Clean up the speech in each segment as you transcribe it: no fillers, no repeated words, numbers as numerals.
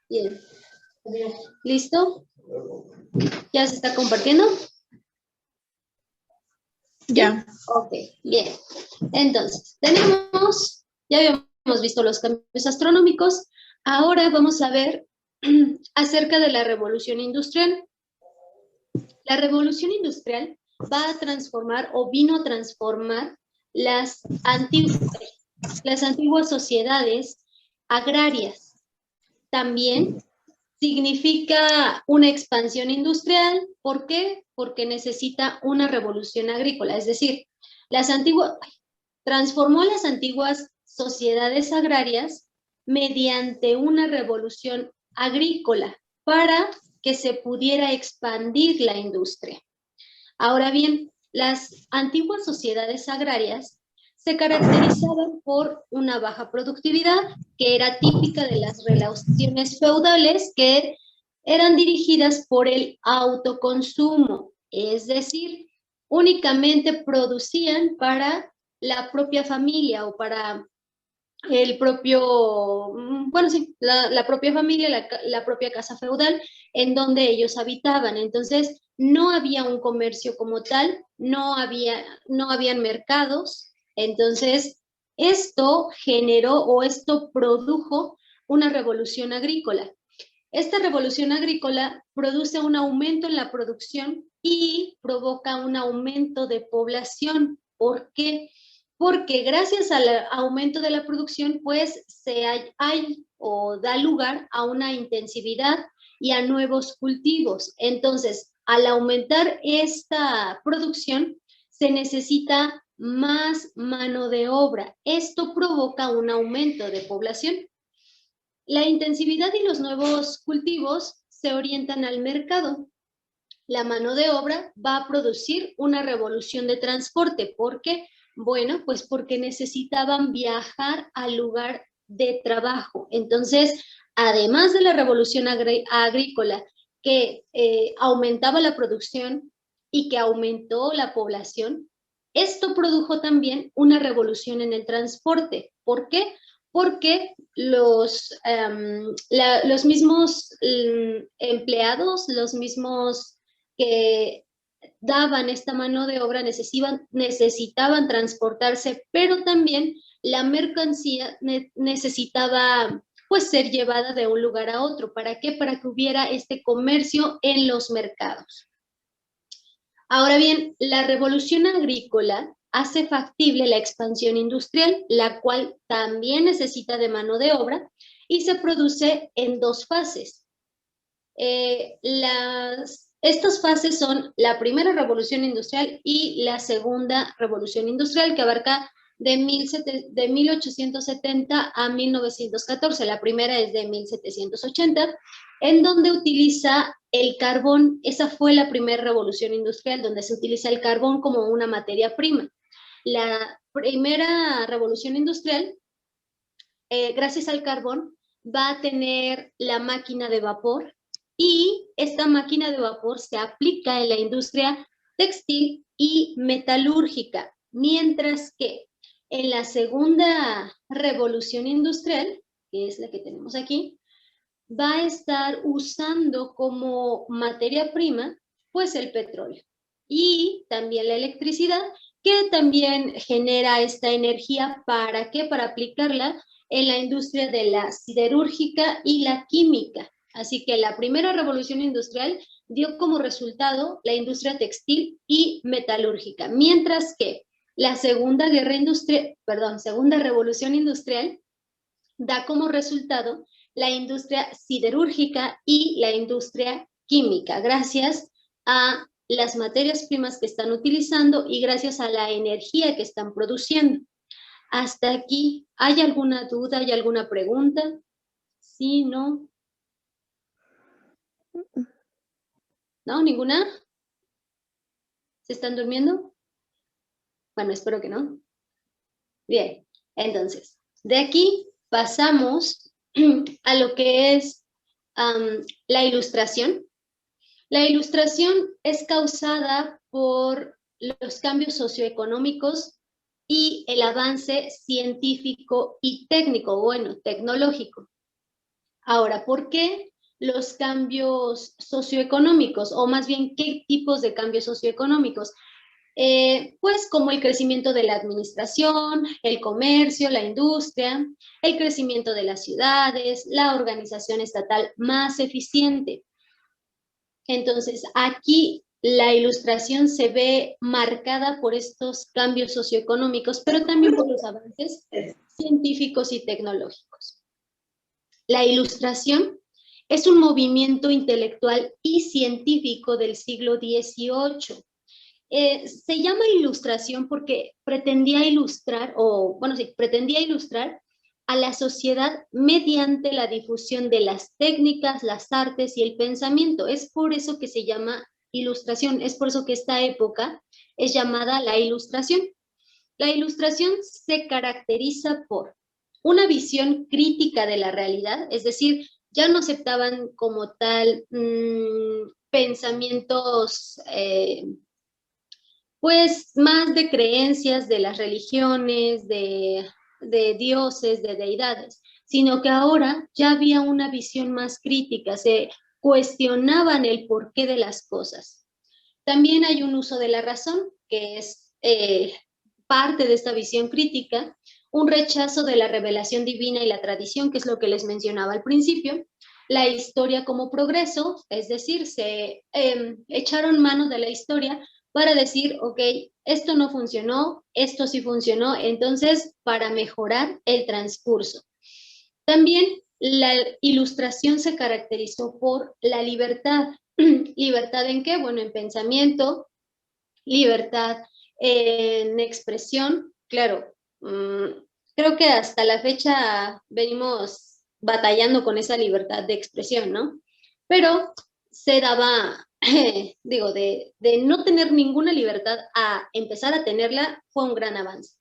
Bien. ¿Listo? ¿Ya se está compartiendo? Ya. Ok, bien. Entonces, ya habíamos visto los cambios astronómicos, ahora vamos a ver acerca de la revolución industrial. La revolución industrial va a transformar o vino a transformar las antiguas sociedades agrarias. También significa una expansión industrial. ¿Por qué? Porque necesita una revolución agrícola, es decir, transformó las antiguas sociedades agrarias mediante una revolución agrícola para que se pudiera expandir la industria. Ahora bien, las antiguas sociedades agrarias se caracterizaban por una baja productividad, que era típica de las relaciones feudales que eran dirigidas por el autoconsumo, es decir, únicamente producían para la propia familia o para el propio, bueno, sí, la propia familia, la propia casa feudal en donde ellos habitaban. Entonces, no había un comercio como tal, no habían mercados. Entonces, esto generó o esto produjo una revolución agrícola. Esta revolución agrícola produce un aumento en la producción y provoca un aumento de población. ¿Por qué? Porque gracias al aumento de la producción, pues hay o da lugar a una intensividad y a nuevos cultivos. Entonces, al aumentar esta producción, se necesita más mano de obra. Esto provoca un aumento de población. La intensividad y los nuevos cultivos se orientan al mercado. La mano de obra va a producir una revolución de transporte. ¿Por qué? Bueno, pues porque necesitaban viajar al lugar de trabajo. Entonces, además de la revolución agrícola que aumentaba la producción y que aumentó la población, esto produjo también una revolución en el transporte. ¿Por qué? Porque los mismos empleados, los mismos que daban esta mano de obra necesitaban transportarse, pero también la mercancía necesitaba pues ser llevada de un lugar a otro. ¿Para qué? Para que hubiera este comercio en los mercados. Ahora bien, la revolución agrícola hace factible la expansión industrial, la cual también necesita de mano de obra y se produce en dos fases. Estas fases son la primera revolución industrial y la segunda revolución industrial, que abarca de 1870 a 1914. La primera es de 1780, en donde utiliza el carbón. Esa fue la primera revolución industrial, donde se utiliza el carbón como una materia prima. La primera revolución industrial, gracias al carbón, va a tener la máquina de vapor, y esta máquina de vapor se aplica en la industria textil y metalúrgica, mientras que en la segunda revolución industrial, que es la que tenemos aquí, va a estar usando como materia prima pues el petróleo y también la electricidad, que también genera esta energía. ¿Para qué? Para aplicarla en la industria de la siderúrgica y la química. Así que la primera revolución industrial dio como resultado la industria textil y metalúrgica, mientras que la segunda revolución industrial da como resultado la industria siderúrgica y la industria química, gracias a las materias primas que están utilizando y gracias a la energía que están produciendo. Hasta aquí, ¿hay alguna duda? ¿Hay alguna pregunta? ¿Sí? ¿No? ¿No? ¿Ninguna? ¿Se están durmiendo? Bueno, espero que no. Bien, entonces, de aquí pasamos a lo que es la ilustración. La ilustración es causada por los cambios socioeconómicos y el avance científico y técnico, bueno, tecnológico. Ahora, ¿por qué los cambios socioeconómicos, o más bien qué tipos de cambios socioeconómicos? Pues como el crecimiento de la administración, el comercio, la industria, el crecimiento de las ciudades, la organización estatal más eficiente. Entonces, aquí la ilustración se ve marcada por estos cambios socioeconómicos, pero también por los avances científicos y tecnológicos. La ilustración es un movimiento intelectual y científico del siglo XVIII. Se llama ilustración porque pretendía ilustrar, pretendía ilustrar a la sociedad mediante la difusión de las técnicas, las artes y el pensamiento. Es por eso que se llama ilustración, es por eso que esta época es llamada la ilustración. La ilustración se caracteriza por una visión crítica de la realidad, es decir, ya no aceptaban como tal pensamientos pues más de creencias de las religiones, de dioses, de deidades, sino que ahora ya había una visión más crítica, se cuestionaban el porqué de las cosas. También hay un uso de la razón, que es parte de esta visión crítica, un rechazo de la revelación divina y la tradición, que es lo que les mencionaba al principio, la historia como progreso, es decir, se echaron mano de la historia para decir, ok, esto no funcionó, esto sí funcionó, entonces para mejorar el transcurso. También la ilustración se caracterizó por la libertad. ¿Libertad en qué? Bueno, en pensamiento, libertad en expresión, claro. Creo que hasta la fecha venimos batallando con esa libertad de expresión, ¿no? Pero se daba, digo, de no tener ninguna libertad a empezar a tenerla fue un gran avance.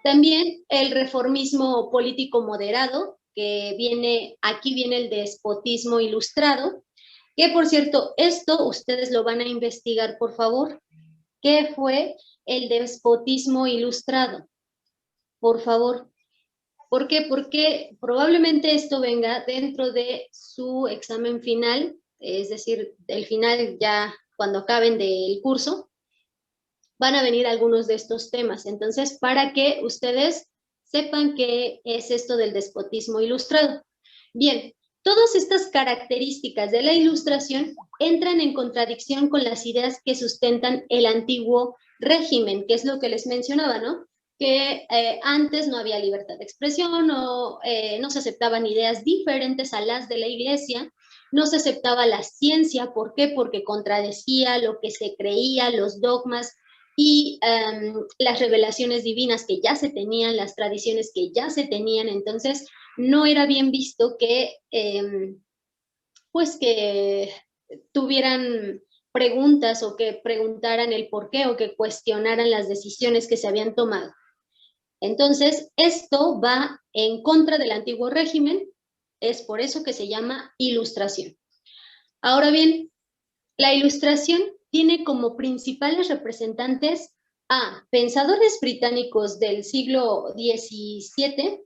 También el reformismo político moderado, que aquí viene el despotismo ilustrado, que por cierto, esto ustedes lo van a investigar, por favor. ¿Qué fue el despotismo ilustrado? Por favor. ¿Por qué? Porque probablemente esto venga dentro de su examen final, es decir, el final ya cuando acaben del curso, van a venir algunos de estos temas. Entonces, para que ustedes sepan qué es esto del despotismo ilustrado. Bien, todas estas características de la ilustración entran en contradicción con las ideas que sustentan el antiguo régimen, que es lo que les mencionaba, ¿no? Que antes no había libertad de expresión o no se aceptaban ideas diferentes a las de la iglesia, no se aceptaba la ciencia. ¿Por qué? Porque contradecía lo que se creía, los dogmas y las revelaciones divinas que ya se tenían, las tradiciones que ya se tenían. Entonces no era bien visto que pues que tuvieran preguntas o que preguntaran el por qué o que cuestionaran las decisiones que se habían tomado. Entonces, esto va en contra del antiguo régimen, es por eso que se llama ilustración. Ahora bien, la ilustración tiene como principales representantes a pensadores británicos del siglo XVII,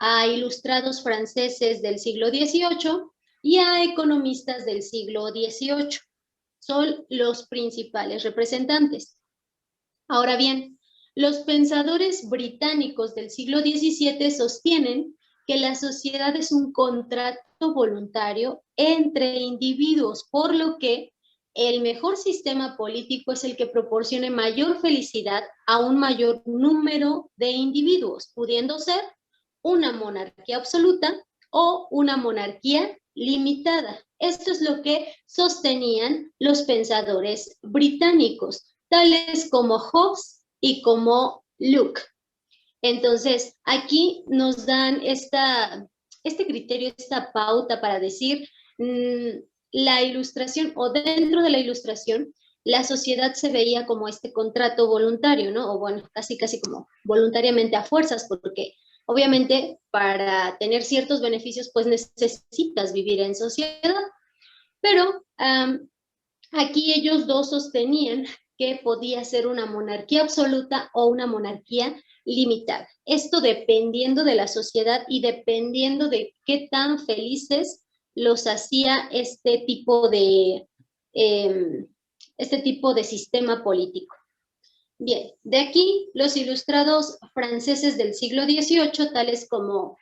a ilustrados franceses del siglo XVIII y a economistas del siglo XVIII. Son los principales representantes. Ahora bien, los pensadores británicos del siglo XVII sostienen que la sociedad es un contrato voluntario entre individuos, por lo que el mejor sistema político es el que proporcione mayor felicidad a un mayor número de individuos, pudiendo ser una monarquía absoluta o una monarquía limitada. Esto es lo que sostenían los pensadores británicos, tales como Hobbes y como Locke. Entonces, aquí nos dan este criterio, esta pauta para decir la ilustración o dentro de la ilustración, la sociedad se veía como este contrato voluntario, ¿no? O bueno, casi como voluntariamente a fuerzas, porque obviamente para tener ciertos beneficios, pues necesitas vivir en sociedad. Pero aquí ellos dos sostenían que podía ser una monarquía absoluta o una monarquía limitada. Esto dependiendo de la sociedad y dependiendo de qué tan felices los hacía este tipo de sistema político. Bien, de aquí los ilustrados franceses del siglo XVIII, tales como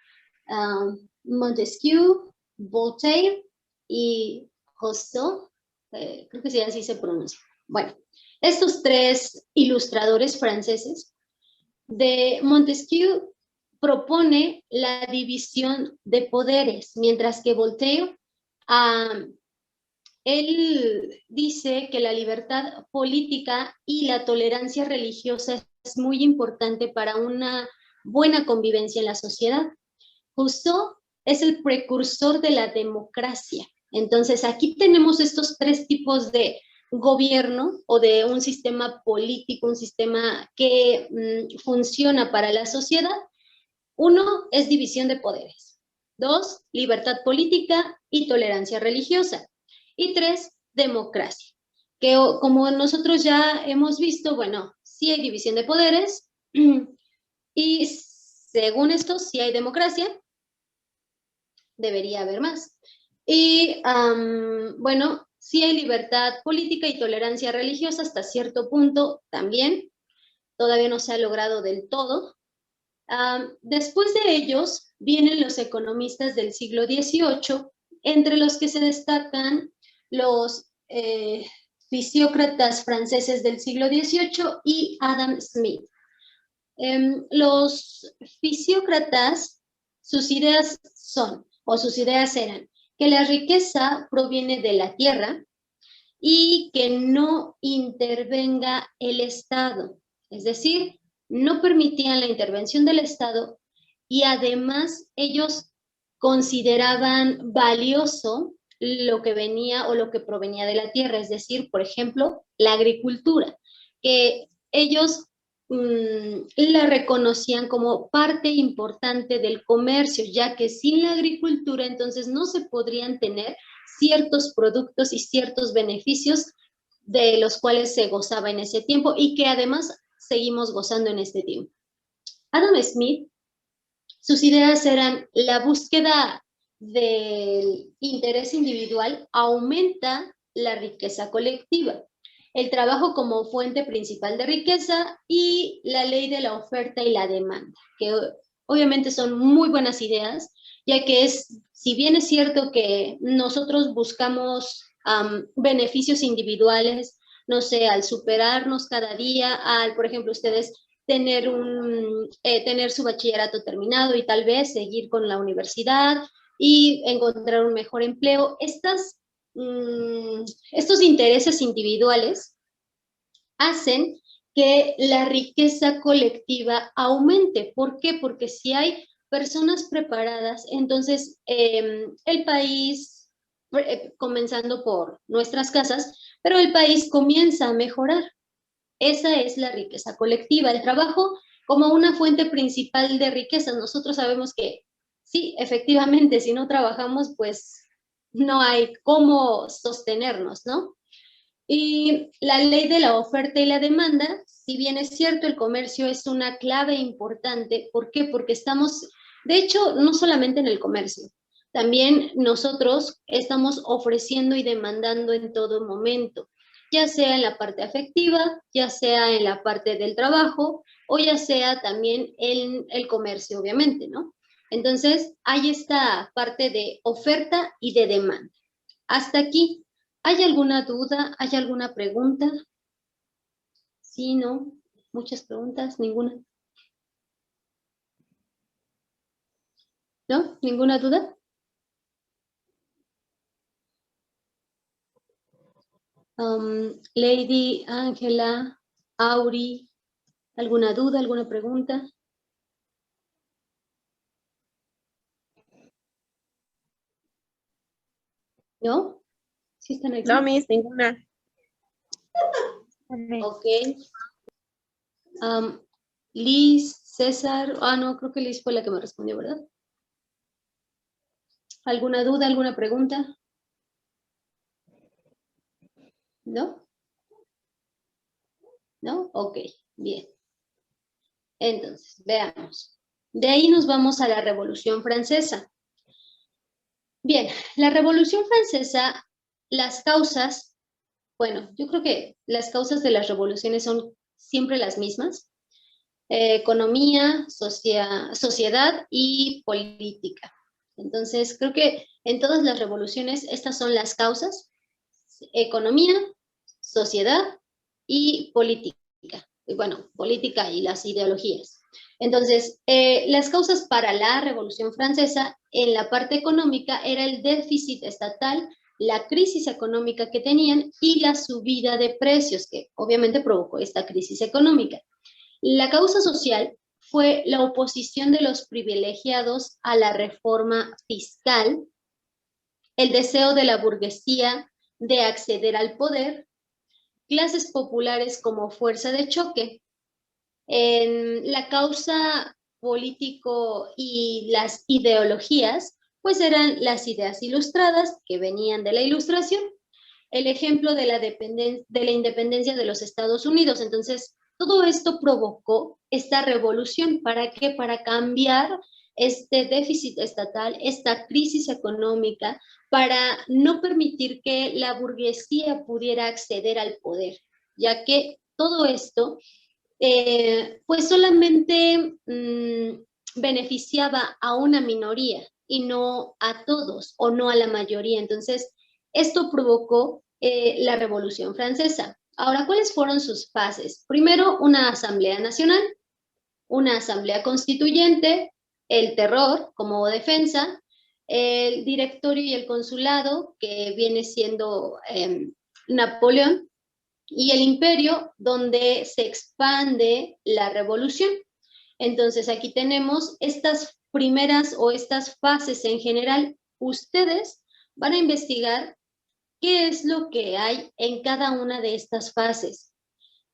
Montesquieu, Voltaire y Rousseau, creo que sí, así se pronuncia. Bueno, estos tres ilustradores franceses, de Montesquieu propone la división de poderes, mientras que Voltaire él dice que la libertad política y la tolerancia religiosa es muy importante para una buena convivencia en la sociedad. Rousseau es el precursor de la democracia. Entonces, aquí tenemos estos tres tipos de gobierno o de un sistema político, un sistema que funciona para la sociedad. Uno es división de poderes. Dos, libertad política y tolerancia religiosa. Y tres, democracia, que como nosotros ya hemos visto, bueno, sí hay división de poderes y según esto sí hay democracia, debería haber más. Y bueno, sí hay libertad política y tolerancia religiosa hasta cierto punto también, todavía no se ha logrado del todo. Después de ellos vienen los economistas del siglo XVIII, entre los que se destacan los fisiócratas franceses del siglo XVIII y Adam Smith. Los fisiócratas, sus ideas eran que la riqueza proviene de la tierra y que no intervenga el Estado, es decir, no permitían la intervención del Estado y además ellos consideraban valioso lo que venía o lo que provenía de la tierra, es decir, por ejemplo, la agricultura, que ellos la reconocían como parte importante del comercio, ya que sin la agricultura entonces no se podrían tener ciertos productos y ciertos beneficios de los cuales se gozaba en ese tiempo y que además seguimos gozando en este tiempo. Adam Smith, sus ideas eran la búsqueda del interés individual aumenta la riqueza colectiva, el trabajo como fuente principal de riqueza y la ley de la oferta y la demanda, que obviamente son muy buenas ideas, ya que si bien es cierto que nosotros buscamos beneficios individuales, no sé, al superarnos cada día, por ejemplo, ustedes tener su bachillerato terminado y tal vez seguir con la universidad y encontrar un mejor empleo. Estos intereses individuales hacen que la riqueza colectiva aumente. ¿Por qué? Porque si hay personas preparadas, entonces el país, comenzando por nuestras casas, pero el país comienza a mejorar. Esa es la riqueza colectiva, el trabajo como una fuente principal de riqueza. Nosotros sabemos que sí, efectivamente, si no trabajamos, pues no hay cómo sostenernos, ¿no? Y la ley de la oferta y la demanda, si bien es cierto, el comercio es una clave importante. ¿Por qué? Porque estamos, de hecho, no solamente en el comercio, también nosotros estamos ofreciendo y demandando en todo momento, ya sea en la parte afectiva, ya sea en la parte del trabajo o ya sea también en el comercio, obviamente, ¿no? Entonces, hay esta parte de oferta y de demanda. Hasta aquí. ¿Hay alguna duda? ¿Hay alguna pregunta? Sí, no. Muchas preguntas, ninguna. ¿No? ¿Ninguna duda? Lady, Ángela, Auri, ¿alguna duda, alguna pregunta? ¿No? ¿Sí están aquí? No, Miss, ninguna. Ok. Liz, César, no, creo que Liz fue la que me respondió, ¿verdad? ¿Alguna duda, alguna pregunta? ¿No? ¿no? Ok, bien. Entonces, veamos. De ahí nos vamos a la Revolución Francesa. Bien, la Revolución Francesa, las causas, bueno, yo creo que las causas de las revoluciones son siempre las mismas. Economía, sociedad y política. Entonces, creo que en todas las revoluciones estas son las causas: economía, sociedad y política. Y bueno, política y las ideologías. Entonces, las causas para la Revolución Francesa en la parte económica era el déficit estatal, la crisis económica que tenían y la subida de precios que obviamente provocó esta crisis económica. La causa social fue la oposición de los privilegiados a la reforma fiscal, el deseo de la burguesía de acceder al poder, clases populares como fuerza de choque. En la causa político y las ideologías, pues eran las ideas ilustradas que venían de la Ilustración, el ejemplo de la independencia de los Estados Unidos. Entonces, todo esto provocó esta revolución. ¿Para qué? Para cambiar este déficit estatal, esta crisis económica, para no permitir que la burguesía pudiera acceder al poder, ya que todo esto pues solamente beneficiaba a una minoría y no a todos o no a la mayoría. Entonces, esto provocó la Revolución Francesa. Ahora, ¿cuáles fueron sus fases? Primero, una Asamblea Nacional, una Asamblea Constituyente, el terror como defensa, el directorio y el consulado, que viene siendo Napoleón, y el imperio, donde se expande la revolución. Entonces, aquí tenemos estas primeras o estas fases en general. Ustedes van a investigar qué es lo que hay en cada una de estas fases,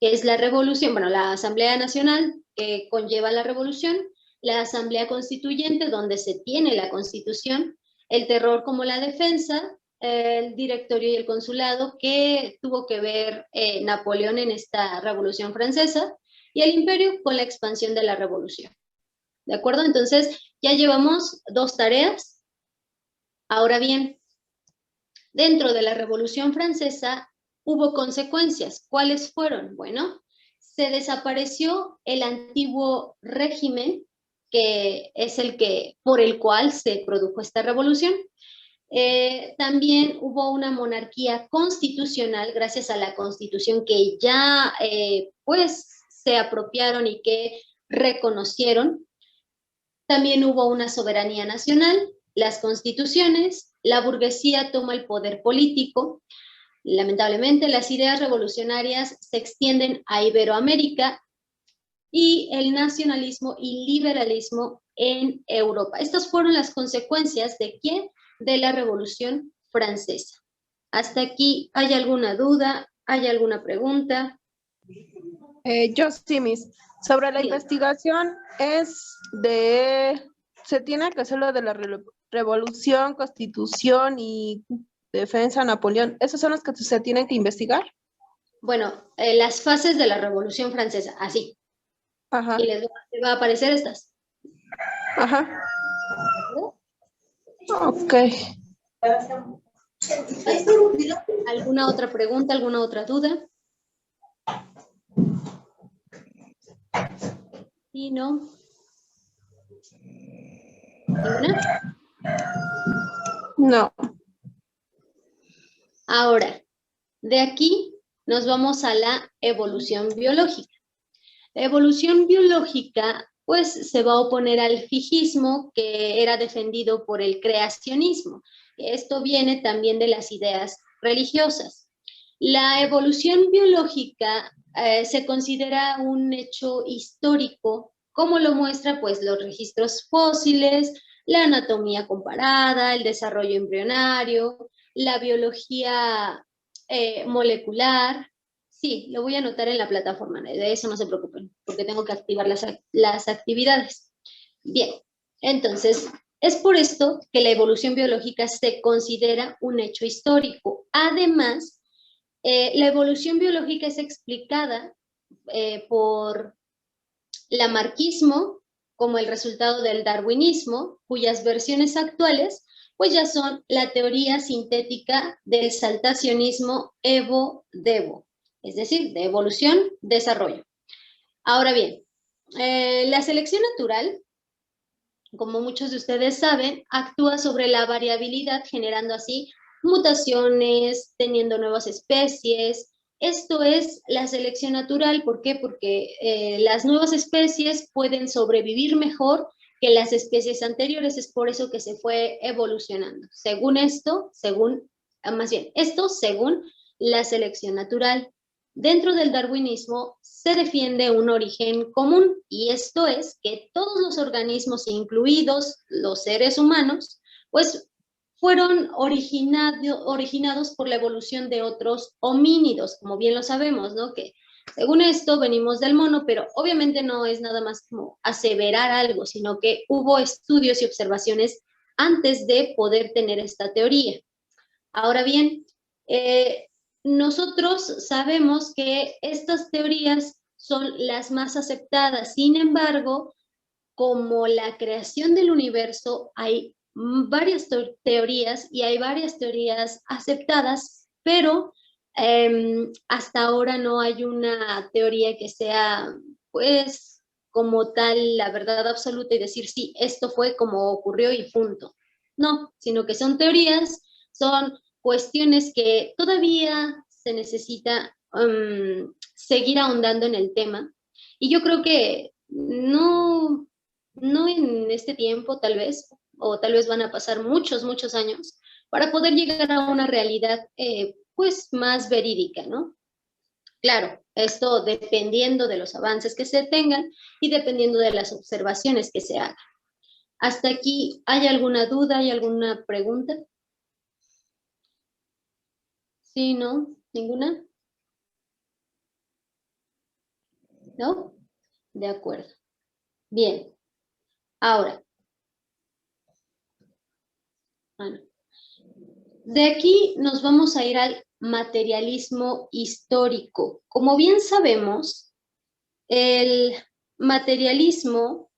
que es la revolución, bueno, la Asamblea Nacional, que conlleva la revolución, la Asamblea Constituyente, donde se tiene la Constitución, el terror como la defensa, el directorio y el consulado, que tuvo que ver Napoleón en esta Revolución Francesa, y el imperio con la expansión de la revolución. ¿De acuerdo? Entonces, ya llevamos 2 tareas. Ahora bien, dentro de la Revolución Francesa hubo consecuencias. ¿Cuáles fueron? Bueno, se desapareció el antiguo régimen, que es el que por el cual se produjo esta revolución. También hubo una monarquía constitucional gracias a la Constitución que ya pues se apropiaron y que reconocieron. También hubo una soberanía nacional, las constituciones, la burguesía toma el poder político. Lamentablemente, las ideas revolucionarias se extienden a Iberoamérica y el nacionalismo y liberalismo en Europa. Estas fueron las consecuencias de ¿quién? De la Revolución Francesa. Hasta aquí, ¿hay alguna duda? ¿Hay alguna pregunta? Yo sí, Miss. Sobre la investigación se tiene que hacer lo de la revolución, constitución y defensa Napoleón. ¿Esos son los que se tienen que investigar? Bueno, las fases de la Revolución Francesa, así. Ajá. Y les va a aparecer estas. Ajá. Ok. ¿Alguna otra pregunta, alguna otra duda? ¿Sí, no? ¿Ninguna? No. Ahora, de aquí nos vamos a la evolución biológica. La evolución biológica, pues, se va a oponer al fijismo que era defendido por el creacionismo. Esto viene también de las ideas religiosas. La evolución biológica se considera un hecho histórico, como lo muestra, pues, los registros fósiles, la anatomía comparada, el desarrollo embrionario, la biología molecular. Sí, lo voy a anotar en la plataforma, de eso no se preocupen, porque tengo que activar las actividades. Bien, entonces, es por esto que la evolución biológica se considera un hecho histórico. Además, la evolución biológica es explicada por lamarckismo como el resultado del darwinismo, cuyas versiones actuales pues ya son la teoría sintética del saltacionismo evo-devo, es decir, de evolución-desarrollo. Ahora bien, la selección natural, como muchos de ustedes saben, actúa sobre la variabilidad, generando así mutaciones, teniendo nuevas especies. Esto es la selección natural. ¿Por qué? Porque las nuevas especies pueden sobrevivir mejor que las especies anteriores. Es por eso que se fue evolucionando. Según esto, según la selección natural. Dentro del darwinismo se defiende un origen común, y esto es que todos los organismos, incluidos los seres humanos, pues fueron originados por la evolución de otros homínidos, como bien lo sabemos, ¿no? Que según esto venimos del mono, pero obviamente no es nada más como aseverar algo, sino que hubo estudios y observaciones antes de poder tener esta teoría. Ahora bien, nosotros sabemos que estas teorías son las más aceptadas. Sin embargo, como la creación del universo, hay varias teorías y hay varias teorías aceptadas, pero hasta ahora no hay una teoría que sea, pues, como tal, la verdad absoluta y decir, sí, esto fue como ocurrió y punto. No, sino que son teorías, son cuestiones que todavía se necesita seguir ahondando en el tema. Y yo creo que no en este tiempo tal vez, o tal vez van a pasar muchos, muchos años, para poder llegar a una realidad pues más verídica, ¿no? Claro, esto dependiendo de los avances que se tengan y dependiendo de las observaciones que se hagan. Hasta aquí, ¿hay alguna duda? ¿Hay alguna pregunta? ¿Sí, no? ¿Ninguna? ¿No? De acuerdo. Bien. Ahora, bueno, de aquí nos vamos a ir al materialismo histórico. Como bien sabemos, el materialismo,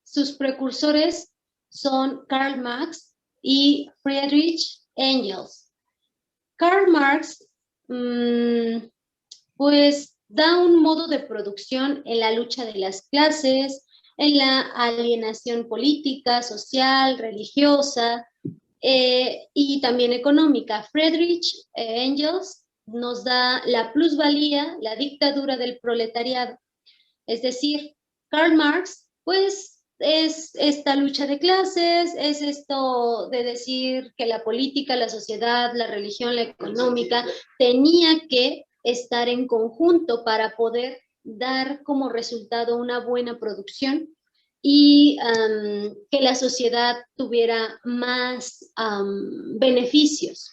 sus precursores son Karl Marx y Friedrich Engels. Karl Marx, pues, da un modo de producción en la lucha de las clases, en la alienación política, social, religiosa, y también económica. Friedrich Engels nos da la plusvalía, la dictadura del proletariado. Es decir, Karl Marx, pues es esta lucha de clases, es esto de decir que la política, la sociedad, la religión, la económica tenía que estar en conjunto para poder dar como resultado una buena producción y que la sociedad tuviera más beneficios.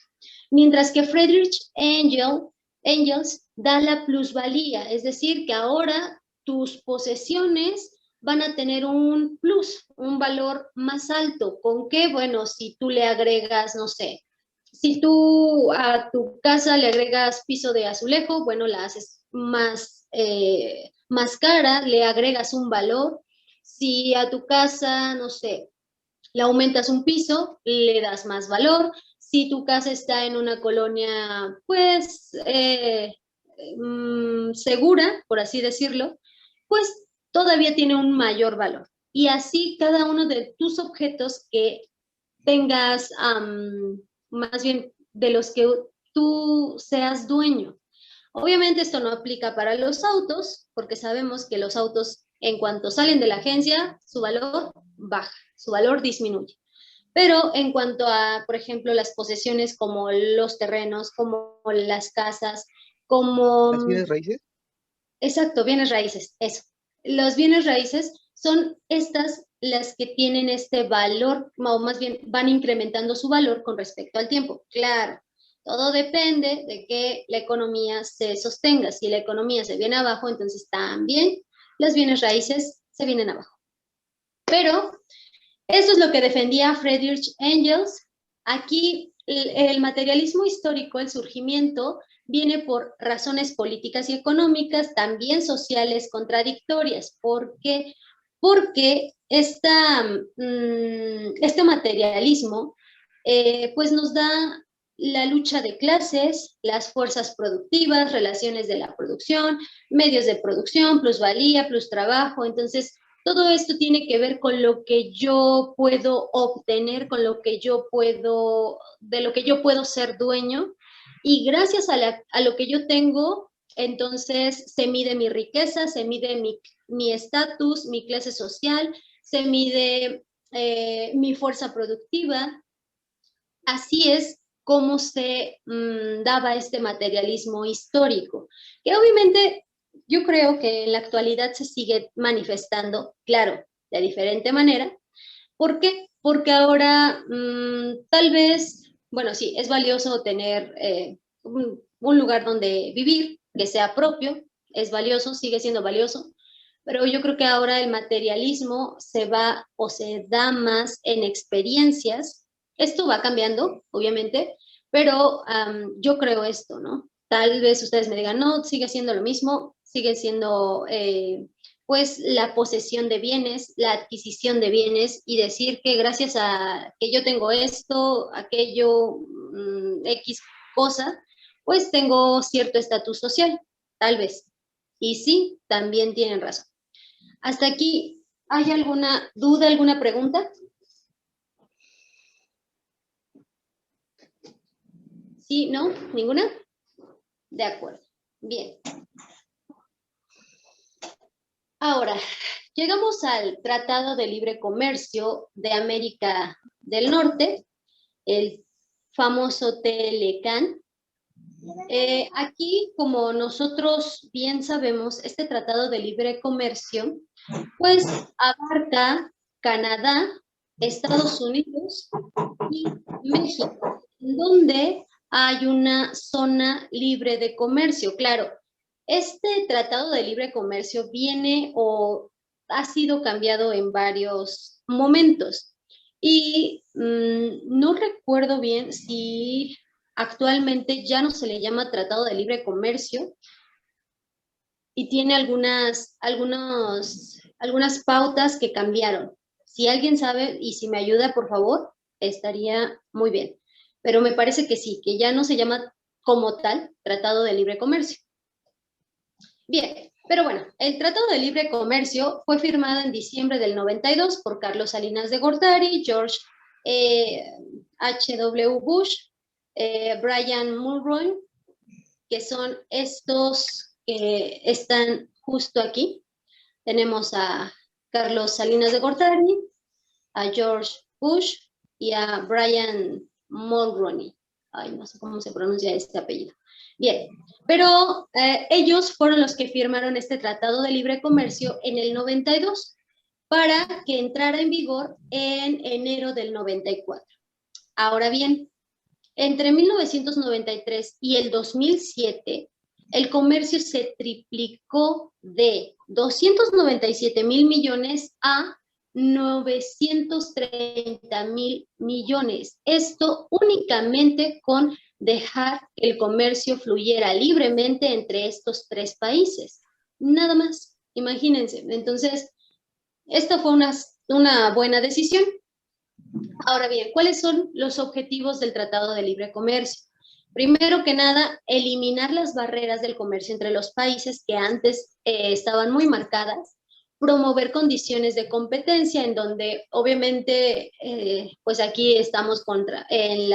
Mientras que Friedrich Engels da la plusvalía, es decir, que ahora tus posesiones van a tener un plus, un valor más alto. ¿Con qué? Bueno, si tú le agregas, no sé, si tú a tu casa le agregas piso de azulejo, bueno, la haces más cara, le agregas un valor. Si a tu casa, no sé, le aumentas un piso, le das más valor. Si tu casa está en una colonia, pues, segura, por así decirlo, pues todavía tiene un mayor valor. Y así cada uno de tus objetos que tengas, más bien de los que tú seas dueño. Obviamente esto no aplica para los autos, porque sabemos que los autos, en cuanto salen de la agencia, su valor baja, su valor disminuye. Pero en cuanto a, por ejemplo, las posesiones como los terrenos, como las casas, como... ¿Las bienes raíces? Exacto, bienes raíces, eso. Los bienes raíces son estas las que tienen este valor, o más bien van incrementando su valor con respecto al tiempo. Claro, todo depende de que la economía se sostenga. Si la economía se viene abajo, entonces también los bienes raíces se vienen abajo. Pero eso es lo que defendía Friedrich Engels. Aquí el materialismo histórico, el surgimiento, viene por razones políticas y económicas, también sociales contradictorias. ¿Por qué? Porque este materialismo pues nos da la lucha de clases, las fuerzas productivas, relaciones de la producción, medios de producción, plusvalía, plus trabajo. Entonces, todo esto tiene que ver con lo que yo puedo obtener, con lo que yo puedo, de lo que yo puedo ser dueño. Y gracias a lo que yo tengo, entonces se mide mi riqueza, se mide mi estatus, mi clase social, se mide mi fuerza productiva. Así es como se daba este materialismo histórico, que obviamente yo creo que en la actualidad se sigue manifestando, claro, de diferente manera. ¿Por qué? Porque ahora tal vez, bueno, sí, es valioso tener un lugar donde vivir, que sea propio, es valioso, sigue siendo valioso, pero yo creo que ahora el materialismo se va o se da más en experiencias. Esto va cambiando, obviamente, pero yo creo esto, ¿no? Tal vez ustedes me digan, no, sigue siendo lo mismo, sigue siendo pues la posesión de bienes, la adquisición de bienes y decir que gracias a que yo tengo esto, aquello, X cosa, pues tengo cierto estatus social, tal vez. Y sí, también tienen razón. Hasta aquí, ¿hay alguna duda, alguna pregunta? Sí, no, ninguna. De acuerdo. Bien. Ahora, llegamos al Tratado de Libre Comercio de América del Norte, el famoso TLCAN. Aquí, como nosotros bien sabemos, este Tratado de Libre Comercio, pues abarca Canadá, Estados Unidos y México, donde hay una zona libre de comercio. Claro, este Tratado de Libre Comercio viene o ha sido cambiado en varios momentos y no recuerdo bien si actualmente ya no se le llama Tratado de Libre Comercio y tiene algunas pautas que cambiaron. Si alguien sabe y si me ayuda, por favor, estaría muy bien. Pero me parece que sí, que ya no se llama como tal Tratado de Libre Comercio. Bien, pero bueno, el Tratado de Libre Comercio fue firmado en diciembre del 92 por Carlos Salinas de Gortari, George H.W. Bush, Brian Mulroney, que son estos que están justo aquí. Tenemos a Carlos Salinas de Gortari, a George Bush y a Brian Mulroney. Ay, no sé cómo se pronuncia este apellido. Bien, pero ellos fueron los que firmaron este Tratado de Libre Comercio en el 92 para que entrara en vigor en enero del 94. Ahora bien, entre 1993 y el 2007, el comercio se triplicó de 297,000 millones a 930,000 millones. Esto únicamente con dejar que el comercio fluyera libremente entre estos tres países. Nada más, imagínense. Entonces, esta fue una buena decisión. Ahora bien, ¿cuáles son los objetivos del Tratado de Libre Comercio? Primero que nada, eliminar las barreras del comercio entre los países que antes estaban muy marcadas, promover condiciones de competencia en donde obviamente pues aquí estamos en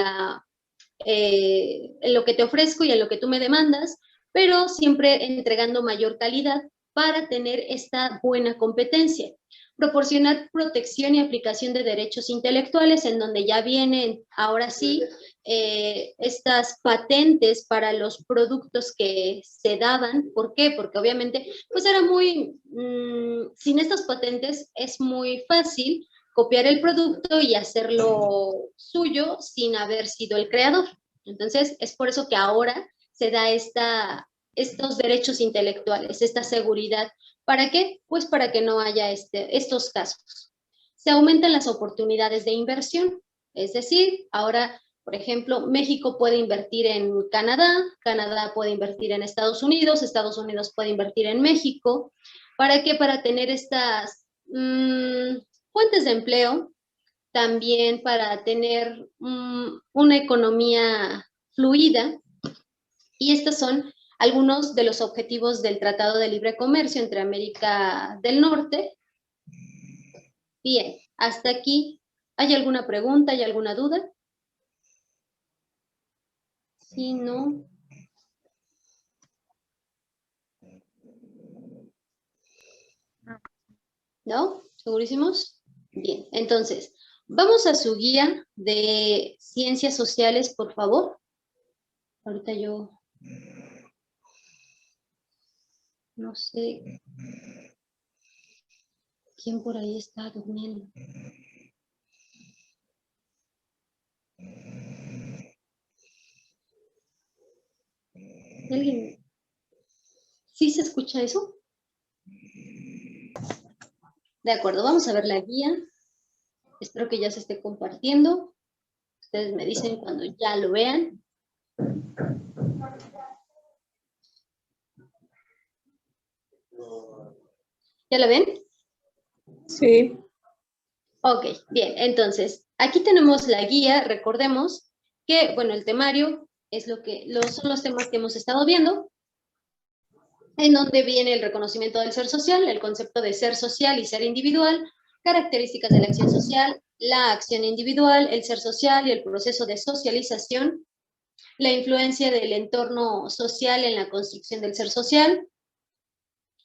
lo que te ofrezco y en lo que tú me demandas, pero siempre entregando mayor calidad para tener esta buena competencia. Proporcionar protección y aplicación de derechos intelectuales, en donde ya vienen ahora sí estas patentes para los productos que se daban. ¿Por qué? Porque obviamente pues era sin estas patentes es muy fácil copiar el producto y hacerlo suyo sin haber sido el creador. Entonces, es por eso que ahora se da estos derechos intelectuales, esta seguridad. ¿Para qué? Pues para que no haya estos casos. Se aumentan las oportunidades de inversión, es decir, ahora Por ejemplo, México puede invertir en Canadá, Canadá puede invertir en Estados Unidos puede invertir en México. ¿Para qué? Para tener estas fuentes de empleo, también para tener una economía fluida. Y estos son algunos de los objetivos del Tratado de Libre Comercio entre América del Norte. Bien, hasta aquí. ¿Hay alguna pregunta? ¿Hay alguna duda? Sí, no. ¿No? ¿Segurísimos? Bien, entonces, vamos a su guía de ciencias sociales, por favor. Ahorita yo no sé quién por ahí está durmiendo. ¿Alguien? ¿Sí se escucha eso? De acuerdo, vamos a ver la guía. Espero que ya se esté compartiendo. Ustedes me dicen cuando ya lo vean. ¿Ya la ven? Sí. Ok, bien. Entonces, aquí tenemos la guía. Recordemos que, bueno, el temario es son los temas que hemos estado viendo, en donde viene el reconocimiento del ser social, el concepto de ser social y ser individual, características de la acción social, la acción individual, el ser social y el proceso de socialización, la influencia del entorno social en la construcción del ser social,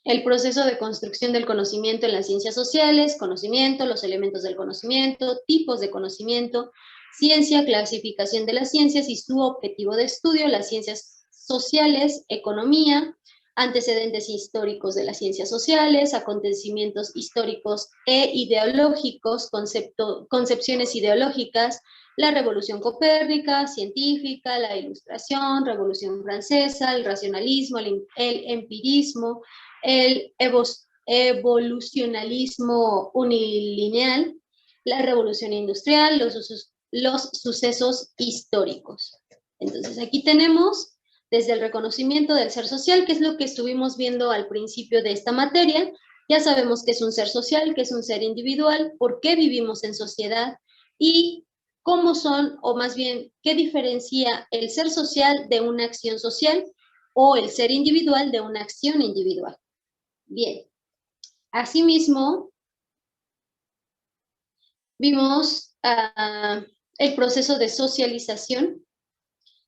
el proceso de construcción del conocimiento en las ciencias sociales, conocimiento, los elementos del conocimiento, tipos de conocimiento, ciencia, clasificación de las ciencias y su objetivo de estudio, las ciencias sociales, economía, antecedentes históricos de las ciencias sociales, acontecimientos históricos e ideológicos, concepciones ideológicas, la Revolución Copérnica, científica, la Ilustración, Revolución Francesa, el racionalismo, el empirismo, el evolucionalismo unilineal, la revolución industrial, los sucesos históricos. Entonces, aquí tenemos desde el reconocimiento del ser social, que es lo que estuvimos viendo al principio de esta materia. Ya sabemos qué es un ser social, qué es un ser individual, por qué vivimos en sociedad y cómo son, o más bien, qué diferencia el ser social de una acción social o el ser individual de una acción individual. Bien, asimismo, vimos el proceso de socialización,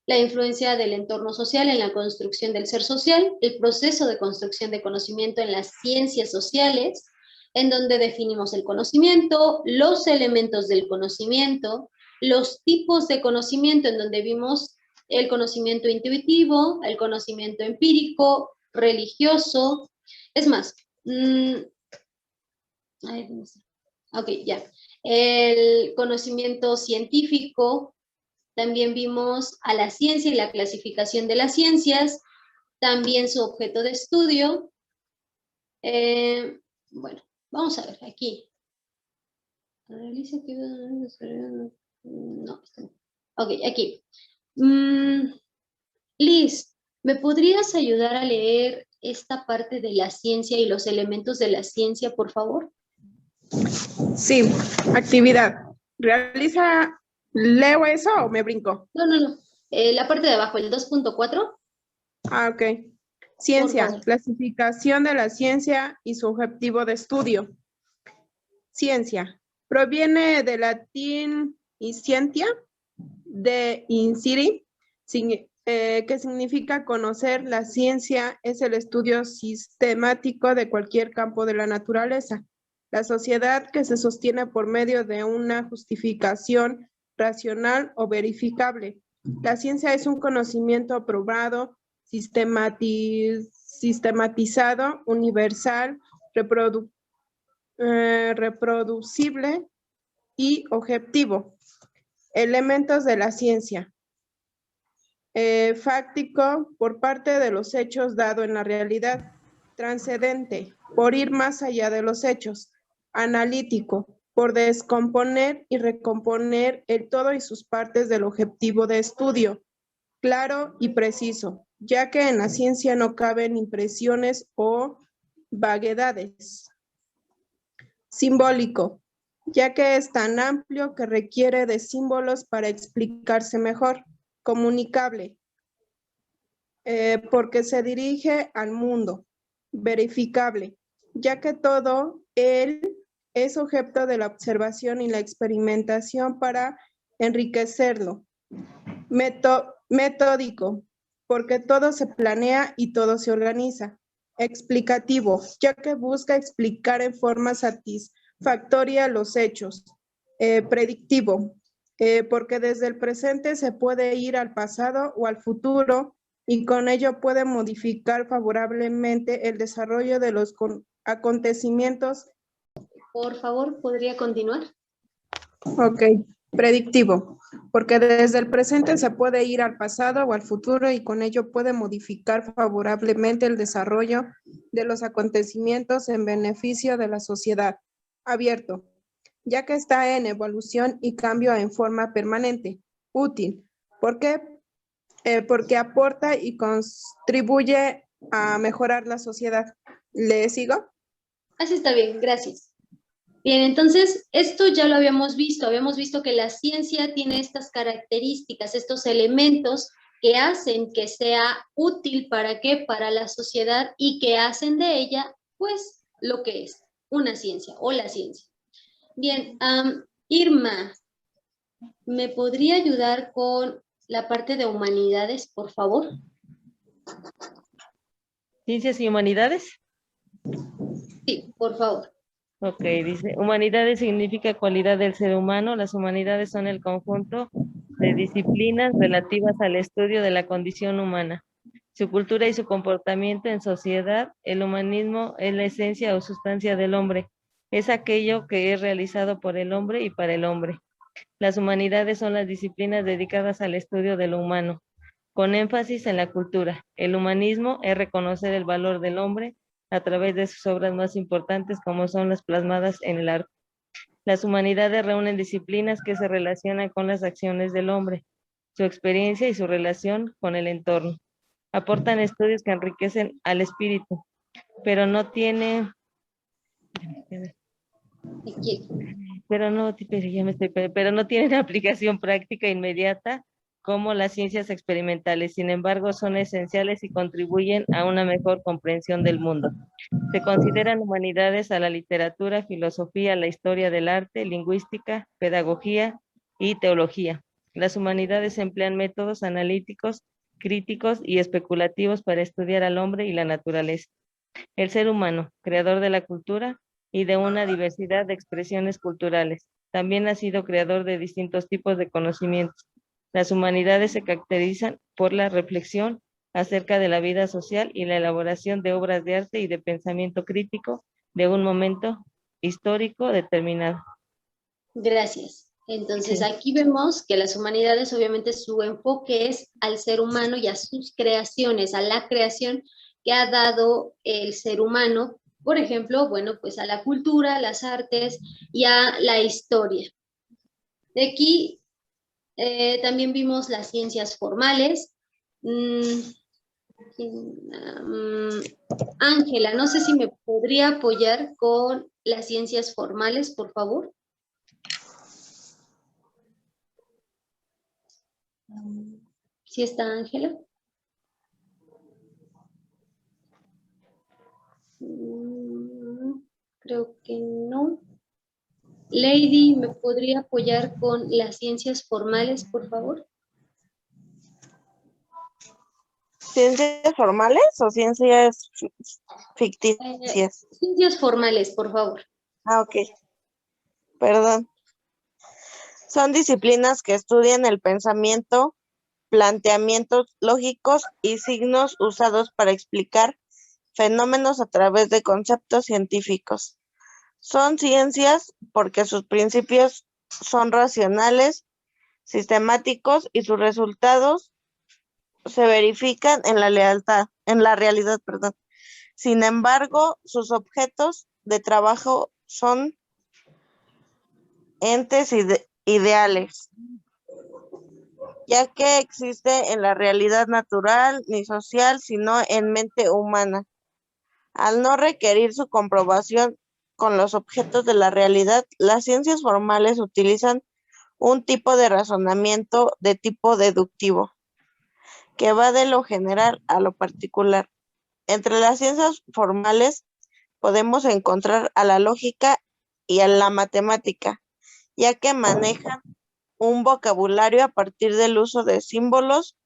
la influencia del entorno social en la construcción del ser social, el proceso de construcción de conocimiento en las ciencias sociales, en donde definimos el conocimiento, los elementos del conocimiento, los tipos de conocimiento, en donde vimos el conocimiento intuitivo, el conocimiento empírico, religioso. Es más, ok, ya. El conocimiento científico, también vimos a la ciencia y la clasificación de las ciencias, también su objeto de estudio. Bueno, vamos a ver aquí. No, ok, aquí. Liz, ¿me podrías ayudar a leer esta parte de la ciencia y los elementos de la ciencia, por favor? Sí, actividad. ¿Leo eso o me brinco? No. La parte de abajo, el 2.4. Ah, ok. Ciencia, clasificación de la ciencia y su objetivo de estudio. Ciencia, proviene del latín scientia, de inciri, que significa conocer. La ciencia es el estudio sistemático de cualquier campo de la naturaleza. La sociedad que se sostiene por medio de una justificación racional o verificable. La ciencia es un conocimiento probado, sistematizado, universal, reproducible y objetivo. Elementos de la ciencia. Fáctico, por parte de los hechos dado en la realidad. Transcendente, por ir más allá de los hechos. Analítico, por descomponer y recomponer el todo y sus partes del objetivo de estudio, claro y preciso, ya que en la ciencia no caben impresiones o vaguedades. Simbólico, ya que es tan amplio que requiere de símbolos para explicarse mejor. Comunicable, porque se dirige al mundo. Verificable, ya que todo él es objeto de la observación y la experimentación para enriquecerlo. Metódico, porque todo se planea y todo se organiza. Explicativo, ya que busca explicar en forma satisfactoria los hechos. Predictivo, porque desde el presente se puede ir al pasado o al futuro y con ello puede modificar favorablemente el desarrollo de los acontecimientos. Por favor, ¿podría continuar? Ok, predictivo, porque desde el presente se puede ir al pasado o al futuro y con ello puede modificar favorablemente el desarrollo de los acontecimientos en beneficio de la sociedad. Abierto, ya que está en evolución y cambio en forma permanente. Útil, porque aporta y contribuye a mejorar la sociedad. ¿Le sigo? Así está bien, gracias. Bien, entonces, esto ya lo habíamos visto que la ciencia tiene estas características, estos elementos que hacen que sea útil, ¿para qué? Para la sociedad y que hacen de ella, pues, lo que es, una ciencia o la ciencia. Bien, Irma, ¿me podría ayudar con la parte de humanidades, por favor? ¿Ciencias y humanidades? Sí, por favor. Ok, dice, humanidades significa cualidad del ser humano. Las humanidades son el conjunto de disciplinas relativas al estudio de la condición humana, su cultura y su comportamiento en sociedad. El humanismo es la esencia o sustancia del hombre. Es aquello que es realizado por el hombre y para el hombre. Las humanidades son las disciplinas dedicadas al estudio de lo humano, con énfasis en la cultura. El humanismo es reconocer el valor del hombre a través de sus obras más importantes, como son las plasmadas en el arte. Las humanidades reúnen disciplinas que se relacionan con las acciones del hombre, su experiencia y su relación con el entorno. Aportan estudios que enriquecen al espíritu, pero no tiene... pero no tienen aplicación práctica inmediata como las ciencias experimentales. Sin embargo, son esenciales y contribuyen a una mejor comprensión del mundo. Se consideran humanidades a la literatura, filosofía, la historia del arte, lingüística, pedagogía y teología. Las humanidades emplean métodos analíticos, críticos y especulativos para estudiar al hombre y la naturaleza. El ser humano, creador de la cultura y de una diversidad de expresiones culturales, también ha sido creador de distintos tipos de conocimientos. Las humanidades se caracterizan por la reflexión acerca de la vida social y la elaboración de obras de arte y de pensamiento crítico de un momento histórico determinado. Gracias. Entonces, Sí. aquí vemos que las humanidades, obviamente, su enfoque es al ser humano y a sus creaciones, a la creación que ha dado el ser humano, por ejemplo, bueno, pues a la cultura, las artes y a la historia. De aquí también vimos las ciencias formales. Ángela, no sé si me podría apoyar con las ciencias formales, por favor. ¿Sí está Ángela? Creo que no. Lady, ¿me podría apoyar con las ciencias formales, por favor? ¿Ciencias formales o ciencias ficticias? Ciencias formales, por favor. Ah, ok. Perdón. Son disciplinas que estudian el pensamiento, planteamientos lógicos y signos usados para explicar fenómenos a través de conceptos científicos. Son ciencias porque sus principios son racionales, sistemáticos y sus resultados se verifican en la realidad, perdón. Sin embargo, sus objetos de trabajo son entes ideales, ya que existe en la realidad natural ni social, sino en mente humana. Al no requerir su comprobación con los objetos de la realidad, las ciencias formales utilizan un tipo de razonamiento de tipo deductivo, que va de lo general a lo particular. Entre las ciencias formales podemos encontrar a la lógica y a la matemática, ya que manejan un vocabulario a partir del uso de símbolos,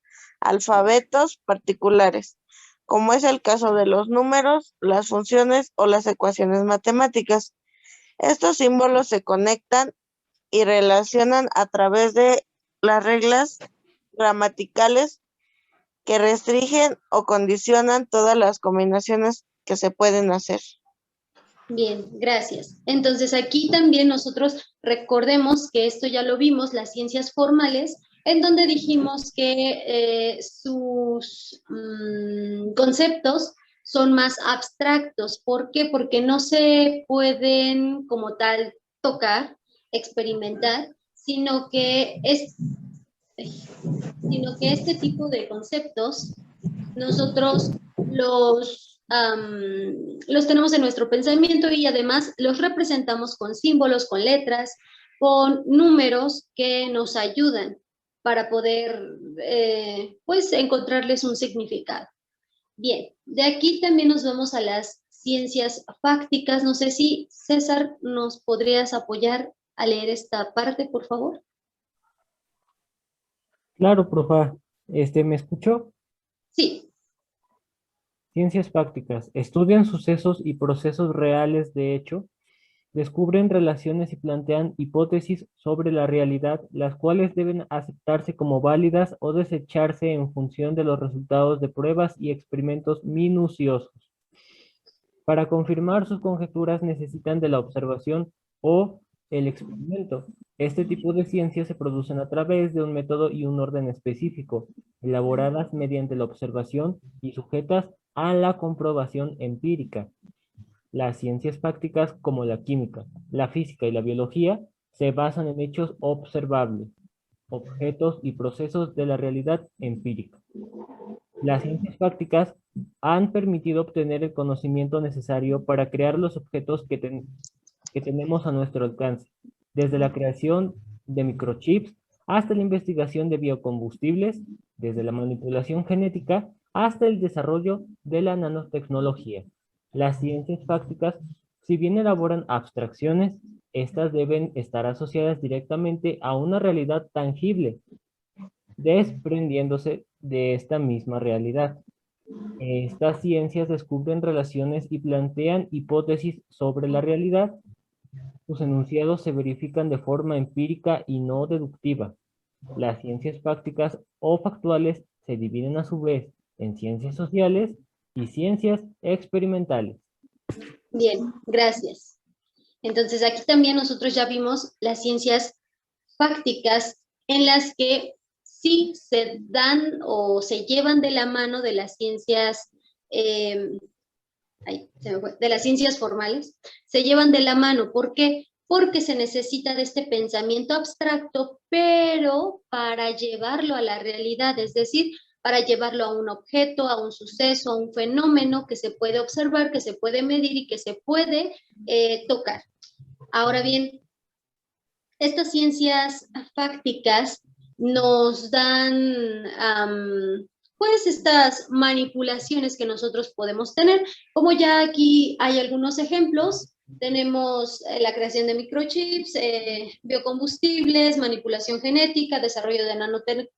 alfabetos particulares, como es el caso de los números, las funciones o las ecuaciones matemáticas. Estos símbolos se conectan y relacionan a través de las reglas gramaticales que restringen o condicionan todas las combinaciones que se pueden hacer. Bien, gracias. Entonces aquí también nosotros recordemos que esto ya lo vimos, las ciencias formales, en donde dijimos que sus conceptos son más abstractos. ¿Por qué? Porque no se pueden como tal tocar, experimentar, sino que este tipo de conceptos nosotros los tenemos en nuestro pensamiento y además los representamos con símbolos, con letras, con números que nos ayudan para poder pues encontrarles un significado. Bien, de aquí también nos vamos a las ciencias fácticas. No sé si César nos podrías apoyar a leer esta parte, por favor. Claro, profa. ¿Me escuchó? Sí. Ciencias prácticas. Estudian sucesos y procesos reales de hecho, descubren relaciones y plantean hipótesis sobre la realidad, las cuales deben aceptarse como válidas o desecharse en función de los resultados de pruebas y experimentos minuciosos. Para confirmar sus conjeturas necesitan de la observación o el experimento. Este tipo de ciencias se producen a través de un método y un orden específico, elaboradas mediante la observación y sujetas a la comprobación empírica. Las ciencias prácticas como la química, la física y la biología se basan en hechos observables, objetos y procesos de la realidad empírica. Las ciencias prácticas han permitido obtener el conocimiento necesario para crear los objetos que tenemos a nuestro alcance, desde la creación de microchips hasta la investigación de biocombustibles, desde la manipulación genética hasta el desarrollo de la nanotecnología. Las ciencias prácticas, si bien elaboran abstracciones, estas deben estar asociadas directamente a una realidad tangible, desprendiéndose de esta misma realidad. Estas ciencias descubren relaciones y plantean hipótesis sobre la realidad. Sus enunciados se verifican de forma empírica y no deductiva. Las ciencias prácticas o factuales se dividen a su vez en ciencias sociales y ciencias experimentales. Bien, gracias. Entonces aquí también nosotros ya vimos las ciencias fácticas en las que sí se dan o se llevan de la mano de las ciencias, de las ciencias formales, se llevan de la mano. ¿Por qué? Porque se necesita de este pensamiento abstracto, pero para llevarlo a la realidad, es decir, para llevarlo a un objeto, a un suceso, a un fenómeno que se puede observar, que se puede medir y que se puede tocar. Ahora bien, estas ciencias fácticas nos dan pues estas manipulaciones que nosotros podemos tener. Como ya aquí hay algunos ejemplos, tenemos la creación de microchips, biocombustibles, manipulación genética, desarrollo de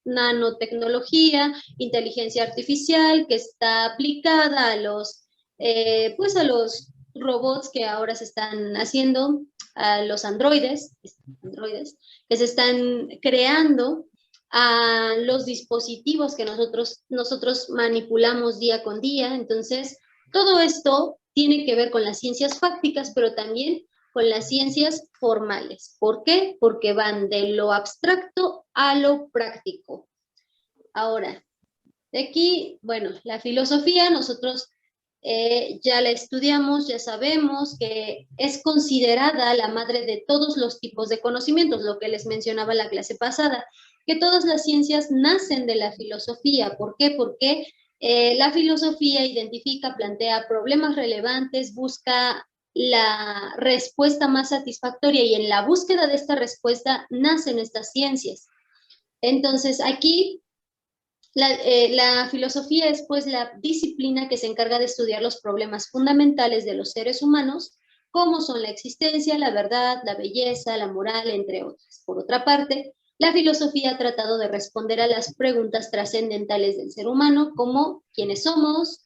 nanotecnología, inteligencia artificial que está aplicada a los, pues a los robots que ahora se están haciendo, a los androides que se están creando, a los dispositivos que nosotros manipulamos día con día. Entonces, todo esto tiene que ver con las ciencias fácticas, pero también con las ciencias formales. ¿Por qué? Porque van de lo abstracto a lo práctico. Ahora, de aquí, bueno, la filosofía, nosotros ya la estudiamos, ya sabemos que es considerada la madre de todos los tipos de conocimientos, lo que les mencionaba en la clase pasada, que todas las ciencias nacen de la filosofía. ¿Por qué? Porque la filosofía identifica, plantea problemas relevantes, busca la respuesta más satisfactoria y en la búsqueda de esta respuesta nacen estas ciencias. Entonces, aquí la filosofía es pues la disciplina que se encarga de estudiar los problemas fundamentales de los seres humanos, como son la existencia, la verdad, la belleza, la moral, entre otras. Por otra parte, la filosofía ha tratado de responder a las preguntas trascendentales del ser humano, como quiénes somos,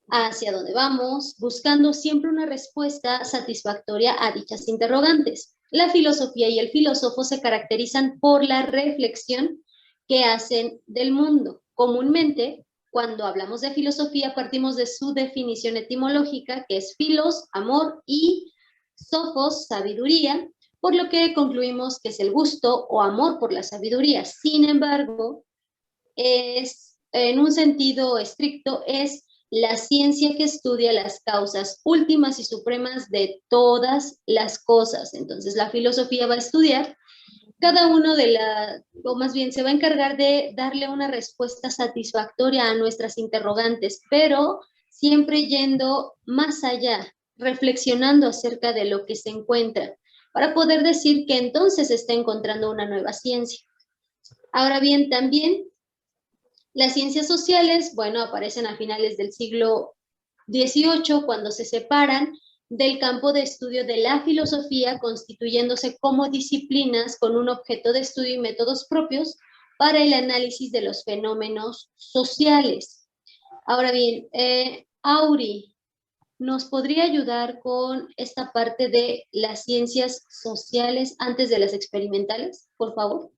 hacia dónde vamos, buscando siempre una respuesta satisfactoria a dichas interrogantes. La filosofía y el filósofo se caracterizan por la reflexión que hacen del mundo. Comúnmente, cuando hablamos de filosofía, partimos de su definición etimológica, que es filos, amor, y sophos, sabiduría, por lo que concluimos que es el gusto o amor por la sabiduría. Sin embargo, en un sentido estricto, es la ciencia que estudia las causas últimas y supremas de todas las cosas. Entonces, la filosofía va a estudiar cada uno o más bien se va a encargar de darle una respuesta satisfactoria a nuestras interrogantes, pero siempre yendo más allá, reflexionando acerca de lo que se encuentra, para poder decir que entonces se está encontrando una nueva ciencia. Ahora bien, también las ciencias sociales, bueno, aparecen a finales del siglo XVIII, cuando se separan del campo de estudio de la filosofía, constituyéndose como disciplinas con un objeto de estudio y métodos propios para el análisis de los fenómenos sociales. Ahora bien, Auri, ¿nos podría ayudar con esta parte de las ciencias sociales antes de las experimentales, por favor?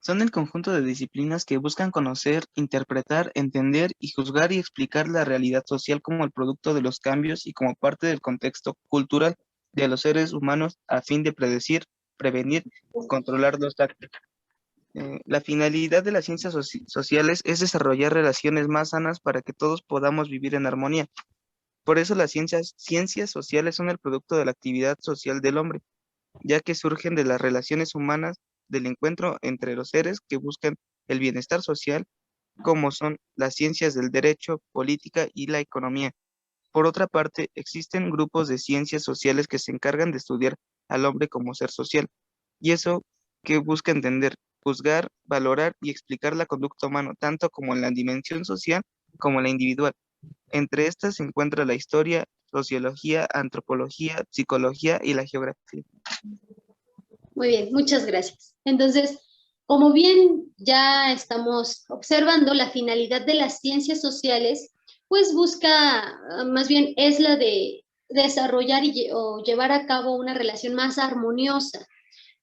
Son el conjunto de disciplinas que buscan conocer, interpretar, entender y juzgar y explicar la realidad social como el producto de los cambios y como parte del contexto cultural de los seres humanos a fin de predecir, prevenir y controlar los actos. La finalidad de las ciencias sociales es desarrollar relaciones más sanas para que todos podamos vivir en armonía. Por eso las ciencias sociales son el producto de la actividad social del hombre, ya que surgen de las relaciones humanas, del encuentro entre los seres que buscan el bienestar social, como son las ciencias del derecho, política y la economía. Por otra parte, existen grupos de ciencias sociales que se encargan de estudiar al hombre como ser social, y eso que busca entender, juzgar, valorar y explicar la conducta humana, tanto como en la dimensión social como en la individual. Entre estas se encuentra la historia, sociología, antropología, psicología y la geografía. Muy bien, muchas gracias. Entonces, como bien ya estamos observando, la finalidad de las ciencias sociales, pues busca, más bien es la de desarrollar o llevar a cabo una relación más armoniosa.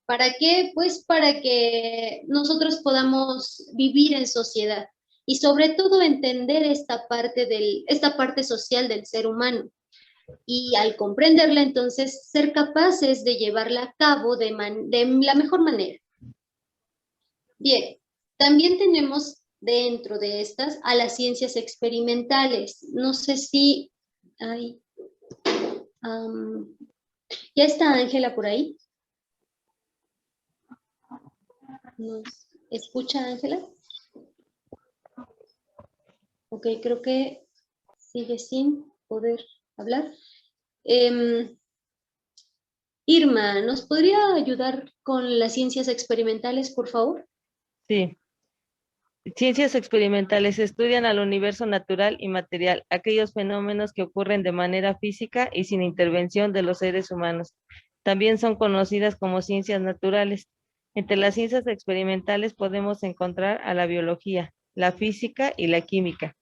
¿Para qué? Pues para que nosotros podamos vivir en sociedad y sobre todo entender esta parte social del ser humano. Y al comprenderla, entonces, ser capaces de llevarla a cabo de la mejor manera. Bien, también tenemos dentro de estas a las ciencias experimentales. No sé si hay... ¿ya está Ángela por ahí? ¿Nos escucha Ángela? Ok, creo que sigue sin poder hablar. Irma, ¿nos podría ayudar con las ciencias experimentales, por favor? Sí. Ciencias experimentales estudian al universo natural y material, aquellos fenómenos que ocurren de manera física y sin intervención de los seres humanos. También son conocidas como ciencias naturales. Entre las ciencias experimentales podemos encontrar a la biología, la física y la química.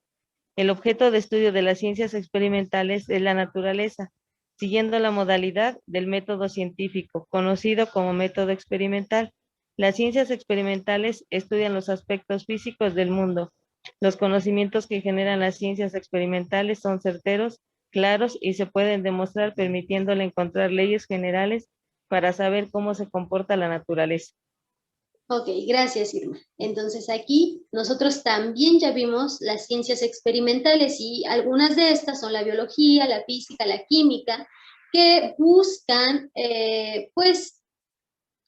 El objeto de estudio de las ciencias experimentales es la naturaleza, siguiendo la modalidad del método científico, conocido como método experimental. Las ciencias experimentales estudian los aspectos físicos del mundo. Los conocimientos que generan las ciencias experimentales son certeros, claros y se pueden demostrar permitiéndole encontrar leyes generales para saber cómo se comporta la naturaleza. Ok, gracias, Irma. Entonces aquí nosotros también ya vimos las ciencias experimentales y algunas de estas son la biología, la física, la química, que buscan, pues,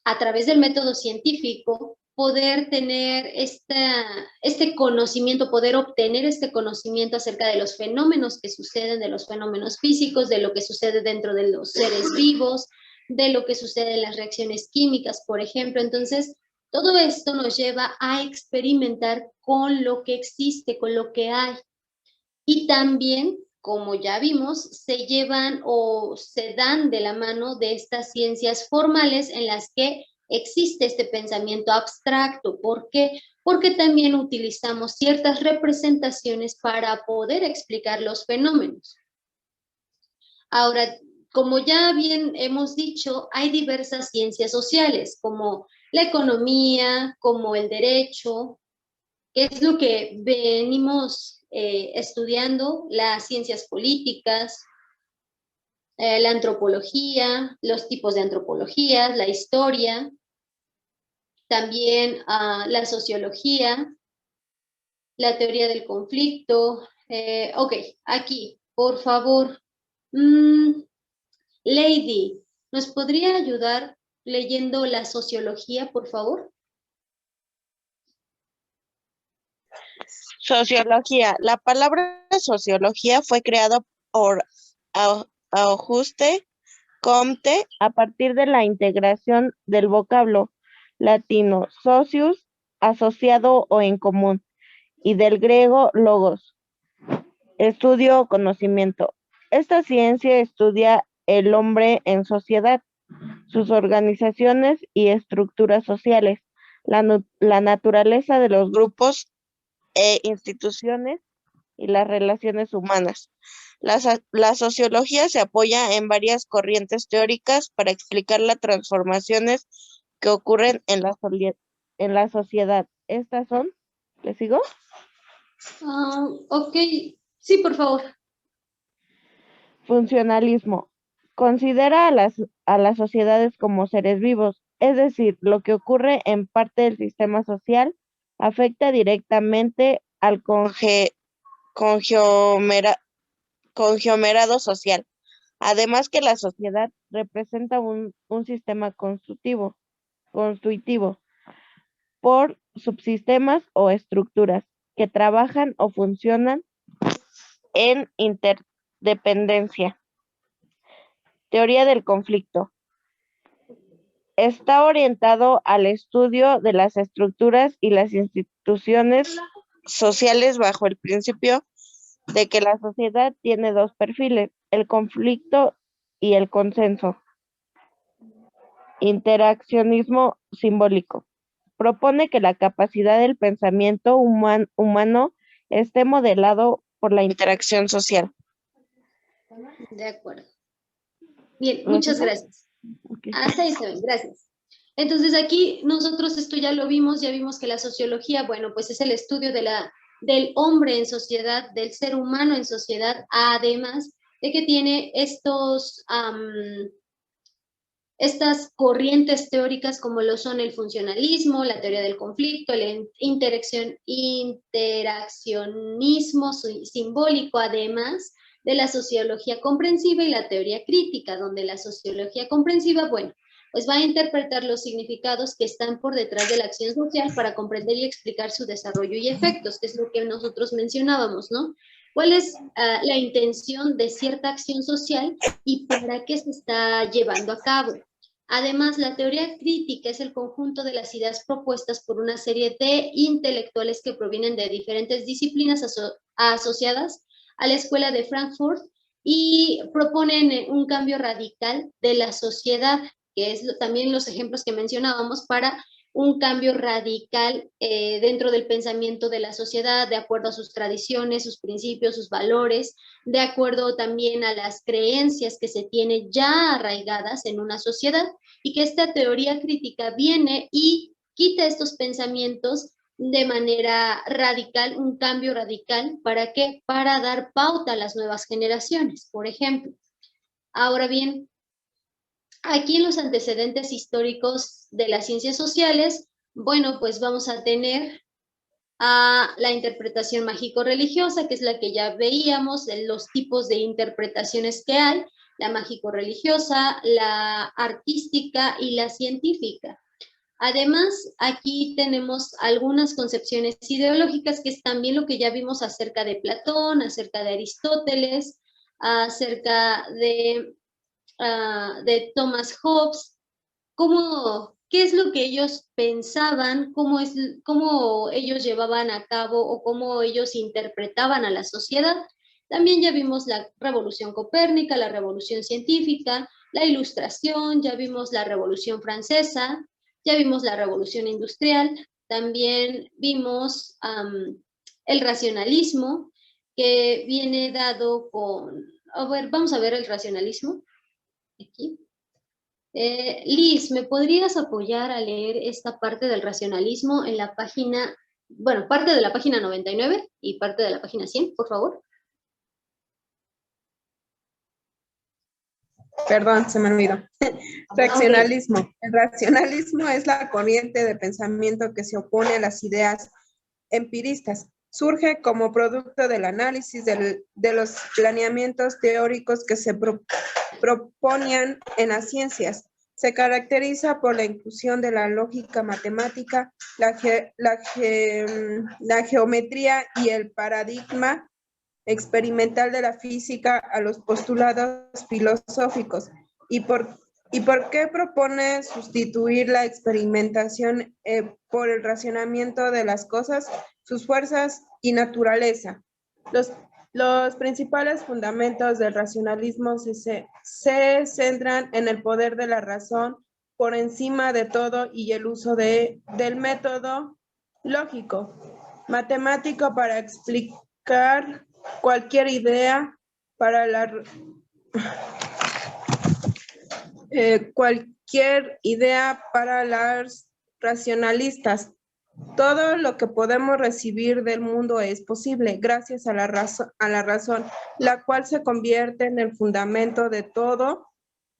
a través del método científico, poder tener este conocimiento, poder obtener este conocimiento acerca de los fenómenos que suceden, de los fenómenos físicos, de lo que sucede dentro de los seres vivos, de lo que sucede en las reacciones químicas, por ejemplo. Entonces, todo esto nos lleva a experimentar con lo que existe, con lo que hay. Y también, como ya vimos, se llevan o se dan de la mano de estas ciencias formales en las que existe este pensamiento abstracto. ¿Por qué? Porque también utilizamos ciertas representaciones para poder explicar los fenómenos. Ahora, como ya bien hemos dicho, hay diversas ciencias sociales, como la economía, como el derecho, que es lo que venimos estudiando, las ciencias políticas, la antropología, los tipos de antropologías, la historia, también la sociología, la teoría del conflicto. Ok, aquí, por favor. Lady, ¿nos podría ayudar leyendo la sociología, por favor? Sociología. La palabra sociología fue creada por Auguste Comte a partir de la integración del vocablo latino socius, asociado o en común, y del griego logos, estudio o conocimiento. Esta ciencia estudia el hombre en sociedad, sus organizaciones y estructuras sociales, la naturaleza de los grupos e instituciones y las relaciones humanas. La sociología se apoya en varias corrientes teóricas para explicar las transformaciones que ocurren en la sociedad. ¿Estas son? ¿Le sigo? Ok, sí, por favor. Funcionalismo. Considera a las sociedades como seres vivos, es decir, lo que ocurre en parte del sistema social afecta directamente al conglomerado social. Además que la sociedad representa un sistema constitutivo por subsistemas o estructuras que trabajan o funcionan en interdependencia. Teoría del conflicto. Está orientado al estudio de las estructuras y las instituciones sociales bajo el principio de que la sociedad tiene dos perfiles, el conflicto y el consenso. Interaccionismo simbólico. Propone que la capacidad del pensamiento humano esté modelado por la interacción social. De acuerdo. Bien, muchas gracias. Okay. Hasta ahí está bien, gracias. Entonces aquí nosotros esto ya lo vimos, ya vimos que la sociología, bueno, pues es el estudio del hombre en sociedad, del ser humano en sociedad, además de que tiene estas corrientes teóricas como lo son el funcionalismo, la teoría del conflicto, el interaccionismo simbólico, además de la sociología comprensiva y la teoría crítica, donde la sociología comprensiva, bueno, pues va a interpretar los significados que están por detrás de la acción social para comprender y explicar su desarrollo y efectos, que es lo que nosotros mencionábamos, ¿no? ¿Cuál es la intención de cierta acción social y para qué se está llevando a cabo? Además, la teoría crítica es el conjunto de las ideas propuestas por una serie de intelectuales que provienen de diferentes disciplinas asociadas a la Escuela de Frankfurt y proponen un cambio radical de la sociedad, que es también los ejemplos que mencionábamos, para un cambio radical dentro del pensamiento de la sociedad, de acuerdo a sus tradiciones, sus principios, sus valores, de acuerdo también a las creencias que se tienen ya arraigadas en una sociedad, y que esta teoría crítica viene y quita estos pensamientos de manera radical, un cambio radical. ¿Para qué? Para dar pauta a las nuevas generaciones, por ejemplo. Ahora bien, aquí en los antecedentes históricos de las ciencias sociales, bueno, pues vamos a tener a la interpretación mágico-religiosa, que es la que ya veíamos, los tipos de interpretaciones que hay, la mágico-religiosa, la artística y la científica. Además, aquí tenemos algunas concepciones ideológicas, que es también lo que ya vimos acerca de Platón, acerca de Aristóteles, acerca de Thomas Hobbes, qué es lo que ellos pensaban, cómo ellos llevaban a cabo o cómo ellos interpretaban a la sociedad. También ya vimos la Revolución Copérnica, la Revolución Científica, la Ilustración, ya vimos la Revolución Francesa, ya vimos la Revolución Industrial, también vimos el racionalismo, que viene dado con... A ver, vamos a ver el racionalismo. Aquí. Liz, ¿me podrías apoyar a leer esta parte del racionalismo en la página, bueno, parte de la página 99 y parte de la página 100, por favor? Perdón, se me olvidó. Racionalismo. El racionalismo es la corriente de pensamiento que se opone a las ideas empiristas. Surge como producto del análisis de los planeamientos teóricos que se proponían en las ciencias. Se caracteriza por la inclusión de la lógica matemática, la geometría y el paradigma experimental de la física a los postulados filosóficos. ¿Y por qué propone sustituir la experimentación por el racionamiento de las cosas, sus fuerzas y naturaleza? Los principales fundamentos del racionalismo se centran en el poder de la razón por encima de todo y el uso del método lógico, matemático para explicar cualquier idea para los racionalistas. Todo lo que podemos recibir del mundo es posible gracias a la razón, la cual se convierte en el fundamento de todo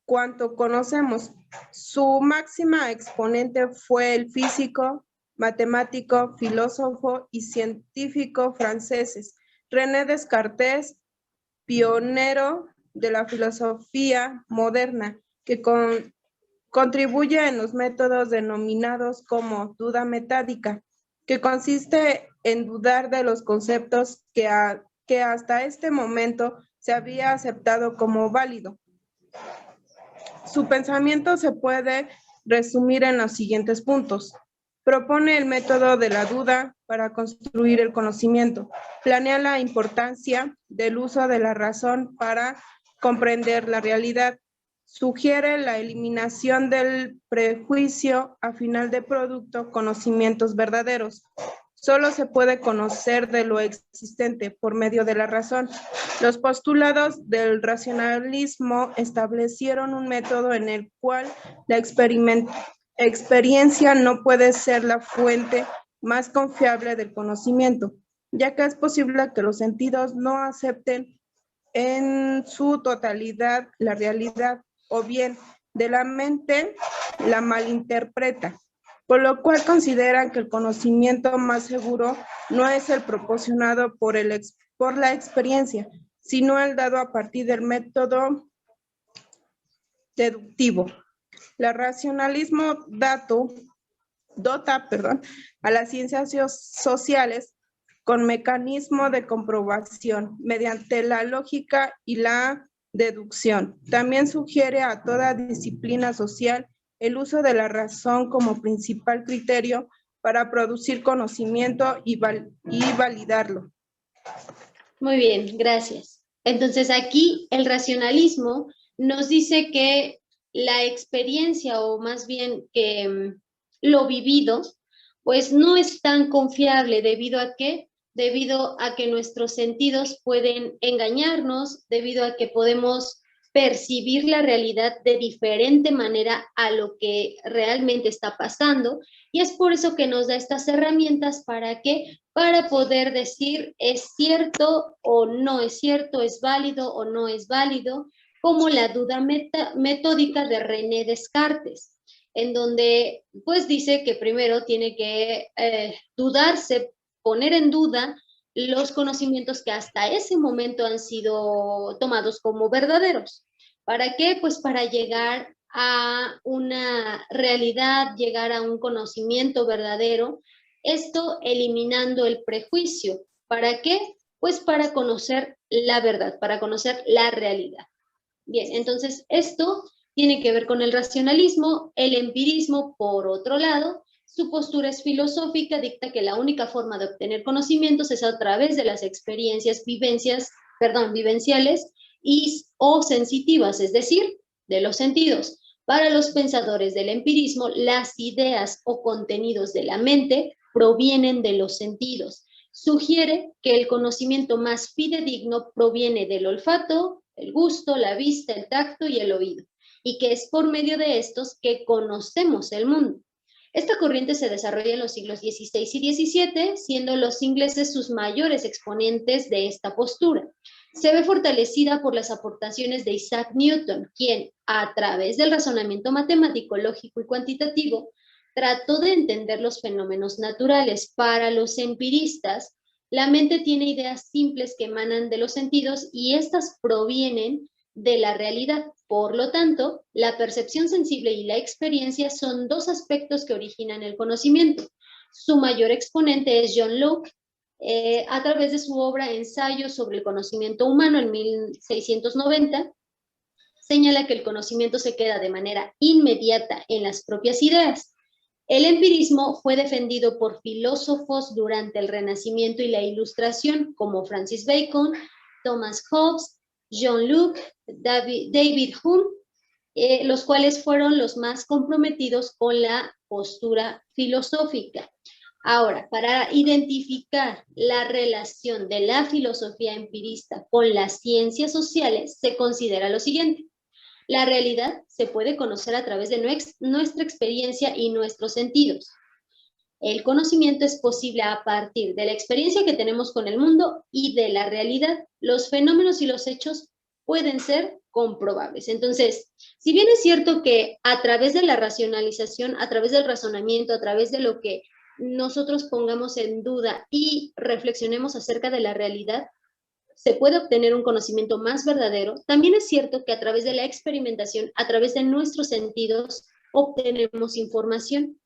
cuanto conocemos. Su máxima exponente fue el físico, matemático, filósofo y científico franceses René Descartes, pionero de la filosofía moderna, que contribuye en los métodos denominados como duda metádica, que consiste en dudar de los conceptos que hasta este momento se había aceptado como válido. Su pensamiento se puede resumir en los siguientes puntos. Propone el método de la duda para construir el conocimiento. Planea la importancia del uso de la razón para comprender la realidad. Sugiere la eliminación del prejuicio a final de producto, conocimientos verdaderos. Solo se puede conocer de lo existente por medio de la razón. Los postulados del racionalismo establecieron un método en el cual la experiencia no puede ser la fuente más confiable del conocimiento, ya que es posible que los sentidos no acepten en su totalidad la realidad, o bien de la mente la malinterpreta, por lo cual consideran que el conocimiento más seguro no es el proporcionado por la experiencia, sino el dado a partir del método deductivo. El racionalismo dota a las ciencias sociales con mecanismo de comprobación mediante la lógica y la deducción. También sugiere a toda disciplina social el uso de la razón como principal criterio para producir conocimiento y validarlo. Muy bien, gracias. Entonces aquí el racionalismo nos dice que la experiencia, o más bien que lo vivido, pues no es tan confiable. ¿Debido a qué? Debido a que nuestros sentidos pueden engañarnos, debido a que podemos percibir la realidad de diferente manera a lo que realmente está pasando, y es por eso que nos da estas herramientas. ¿Para qué? Para poder decir es cierto o no es cierto, es válido o no es válido, como la duda metódica de René Descartes. en donde pues dice que primero tiene que dudarse, poner en duda los conocimientos que hasta ese momento han sido tomados como verdaderos. ¿Para qué? Pues para llegar a una realidad, llegar a un conocimiento verdadero, esto eliminando el prejuicio. ¿Para qué? Pues para conocer la verdad, para conocer la realidad. Bien, entonces esto tiene que ver con el racionalismo. El empirismo, por otro lado, su postura es filosófica, dicta que la única forma de obtener conocimientos es a través de las experiencias, vivenciales o sensitivas, es decir, de los sentidos. Para los pensadores del empirismo, las ideas o contenidos de la mente provienen de los sentidos. Sugiere que el conocimiento más fidedigno proviene del olfato, el gusto, la vista, el tacto y el oído, y que es por medio de estos que conocemos el mundo. Esta corriente se desarrolla en los siglos XVI y XVII, siendo los ingleses sus mayores exponentes de esta postura. Se ve fortalecida por las aportaciones de Isaac Newton, quien, a través del razonamiento matemático, lógico y cuantitativo, trató de entender los fenómenos naturales. Para los empiristas, la mente tiene ideas simples que emanan de los sentidos y estas provienen de la realidad. Por lo tanto, la percepción sensible y la experiencia son dos aspectos que originan el conocimiento. Su mayor exponente es John Locke, a través de su obra Ensayo sobre el conocimiento humano en 1690, señala que el conocimiento se queda de manera inmediata en las propias ideas. El empirismo fue defendido por filósofos durante el Renacimiento y la Ilustración, como Francis Bacon, Thomas Hobbes, John Locke, David Hume, los cuales fueron los más comprometidos con la postura filosófica. Ahora, para identificar la relación de la filosofía empirista con las ciencias sociales, se considera lo siguiente. La realidad se puede conocer a través de nuestra experiencia y nuestros sentidos. El conocimiento es posible a partir de la experiencia que tenemos con el mundo y de la realidad. Los fenómenos y los hechos pueden ser comprobables. Entonces, si bien es cierto que a través de la racionalización, a través del razonamiento, a través de lo que nosotros pongamos en duda y reflexionemos acerca de la realidad, se puede obtener un conocimiento más verdadero, también es cierto que a través de la experimentación, a través de nuestros sentidos, obtenemos información.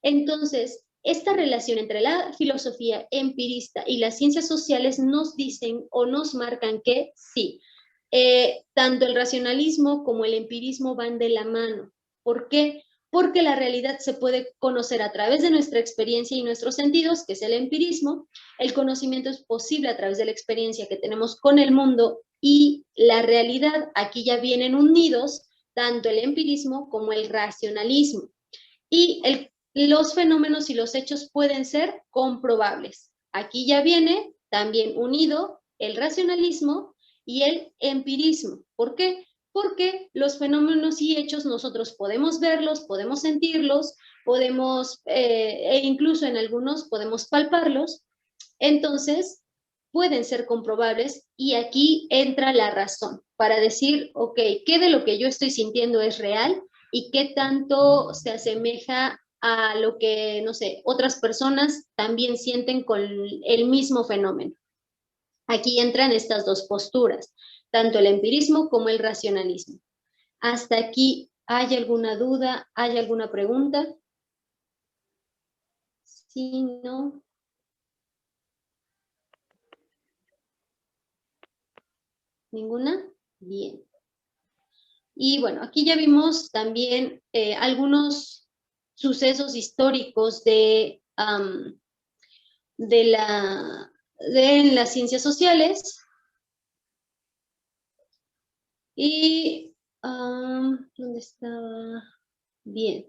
Entonces, esta relación entre la filosofía empirista y las ciencias sociales nos dicen o nos marcan que sí, tanto el racionalismo como el empirismo van de la mano. ¿Por qué? Porque la realidad se puede conocer a través de nuestra experiencia y nuestros sentidos, que es el empirismo. El conocimiento es posible a través de la experiencia que tenemos con el mundo y la realidad. Aquí ya vienen unidos tanto el empirismo como el racionalismo. Y los fenómenos y los hechos pueden ser comprobables. Aquí ya viene también unido el racionalismo y el empirismo. ¿Por qué? Porque los fenómenos y hechos nosotros podemos verlos, podemos sentirlos, e incluso en algunos podemos palparlos, entonces pueden ser comprobables y aquí entra la razón para decir, ok, ¿qué de lo que yo estoy sintiendo es real y qué tanto se asemeja a lo que, no sé, otras personas también sienten con el mismo fenómeno? Aquí entran estas dos posturas, tanto el empirismo como el racionalismo. ¿Hasta aquí hay alguna duda? ¿Hay alguna pregunta? Sí, no. ¿Ninguna? Bien. Y bueno, aquí ya vimos también algunos sucesos históricos de las ciencias sociales. Y, ¿dónde estaba? Bien.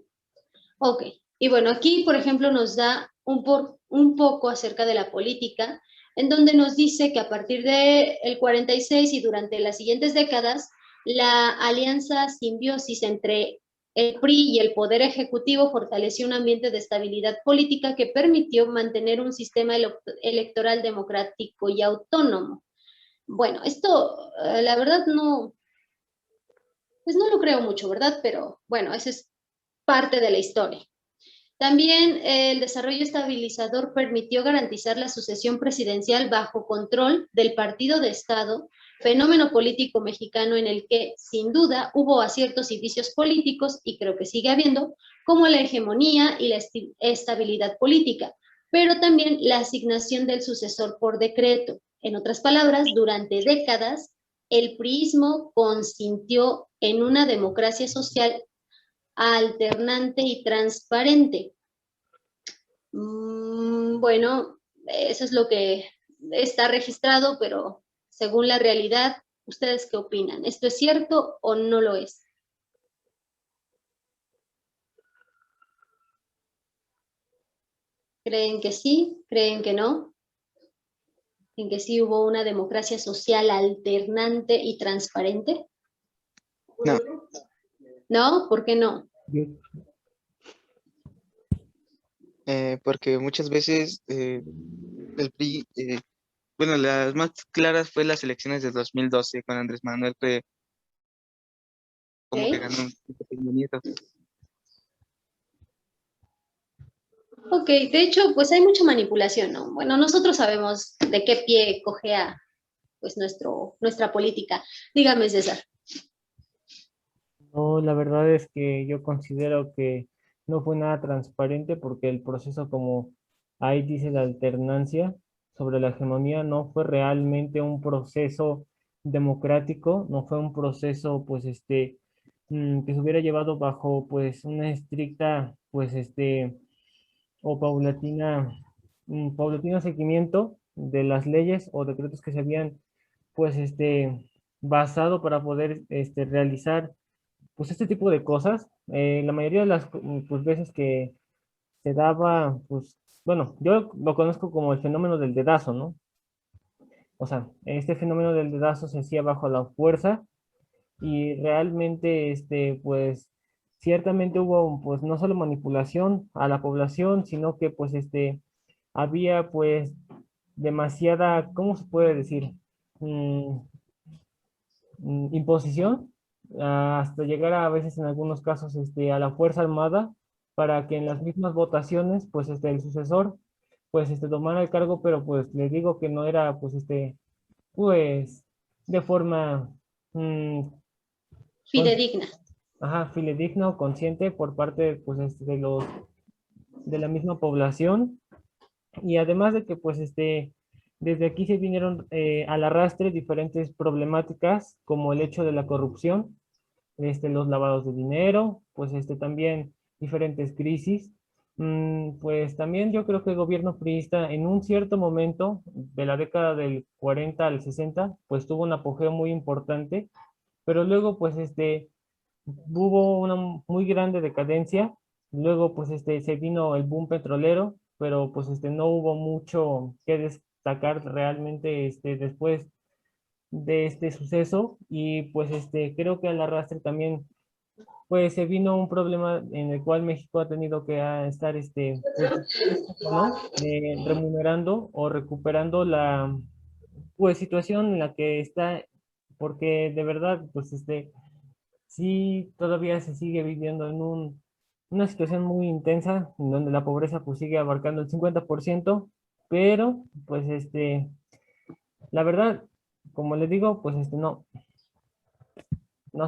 Ok. Y bueno, aquí, por ejemplo, nos da un poco acerca de la política, en donde nos dice que a partir del 46 y durante las siguientes décadas, la alianza simbiosis entre el PRI y el Poder Ejecutivo fortaleció un ambiente de estabilidad política que permitió mantener un sistema electoral democrático y autónomo. Bueno, esto, la verdad, no, pues no lo creo mucho, ¿verdad? Pero bueno, ese es parte de la historia. También el desarrollo estabilizador permitió garantizar la sucesión presidencial bajo control del partido de Estado, fenómeno político mexicano en el que, sin duda, hubo aciertos y vicios políticos, y creo que sigue habiendo, como la hegemonía y la estabilidad política, pero también la asignación del sucesor por decreto. En otras palabras, durante décadas, el priismo consintió en una democracia social alternante y transparente. Bueno, eso es lo que está registrado, pero según la realidad, ¿ustedes qué opinan? ¿Esto es cierto o no lo es? ¿Creen que sí? ¿Creen que no? ¿En que sí hubo una democracia social alternante y transparente? No. ¿No? ¿Por qué no? Porque muchas veces el PRI, bueno, las más claras fue las elecciones de 2012 con Andrés Manuel, que como que ganó Peña Nieto. Ok, de hecho, pues hay mucha manipulación, ¿no? Bueno, nosotros sabemos de qué pie cojea pues nuestra política. Dígame, César. No, la verdad es que yo considero que no fue nada transparente porque el proceso, como ahí dice la alternancia sobre la hegemonía, no fue realmente un proceso democrático, no fue un proceso, pues, que se hubiera llevado bajo, pues, una estricta, pues, o paulatino seguimiento de las leyes o decretos que se habían, pues, basado para poder, realizar pues este tipo de cosas. La mayoría de las pues, veces que se daba, pues, bueno, yo lo conozco como el fenómeno del dedazo, ¿no? O sea, este fenómeno del dedazo se hacía bajo la fuerza y realmente, pues, ciertamente hubo, pues, no solo manipulación a la población, sino que, pues, había, pues, demasiada, ¿cómo se puede decir? Mm, imposición, hasta llegar a veces en algunos casos a la Fuerza Armada para que en las mismas votaciones pues el sucesor pues tomara el cargo, pero pues les digo que no era pues pues de forma mm, Fidedigna. fidedigna o consciente por parte pues de la misma población. Y además de que pues desde aquí se vinieron al arrastre diferentes problemáticas como el hecho de la corrupción, los lavados de dinero, pues también diferentes crisis. Pues también yo creo que el gobierno priista en un cierto momento de la década del 40 al 60, pues tuvo un apogeo muy importante, pero luego pues hubo una muy grande decadencia, luego pues se vino el boom petrolero, pero pues no hubo mucho que destacar realmente después de este suceso y pues creo que al arrastre también pues se vino un problema en el cual México ha tenido que estar pues, ¿no? Remunerando o recuperando la pues situación en la que está, porque de verdad pues sí todavía se sigue viviendo en una situación muy intensa en donde la pobreza pues sigue abarcando el 50%, pero pues la verdad, como les digo, pues no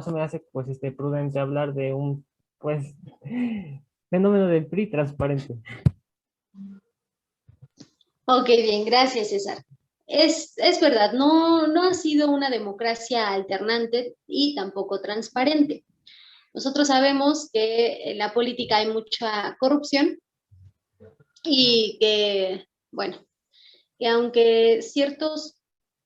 se me hace pues prudente hablar de un pues fenómeno del PRI transparente. Ok, bien, gracias, César. Es verdad, no ha sido una democracia alternante y tampoco transparente. Nosotros sabemos que en la política hay mucha corrupción y que, bueno, que aunque ciertos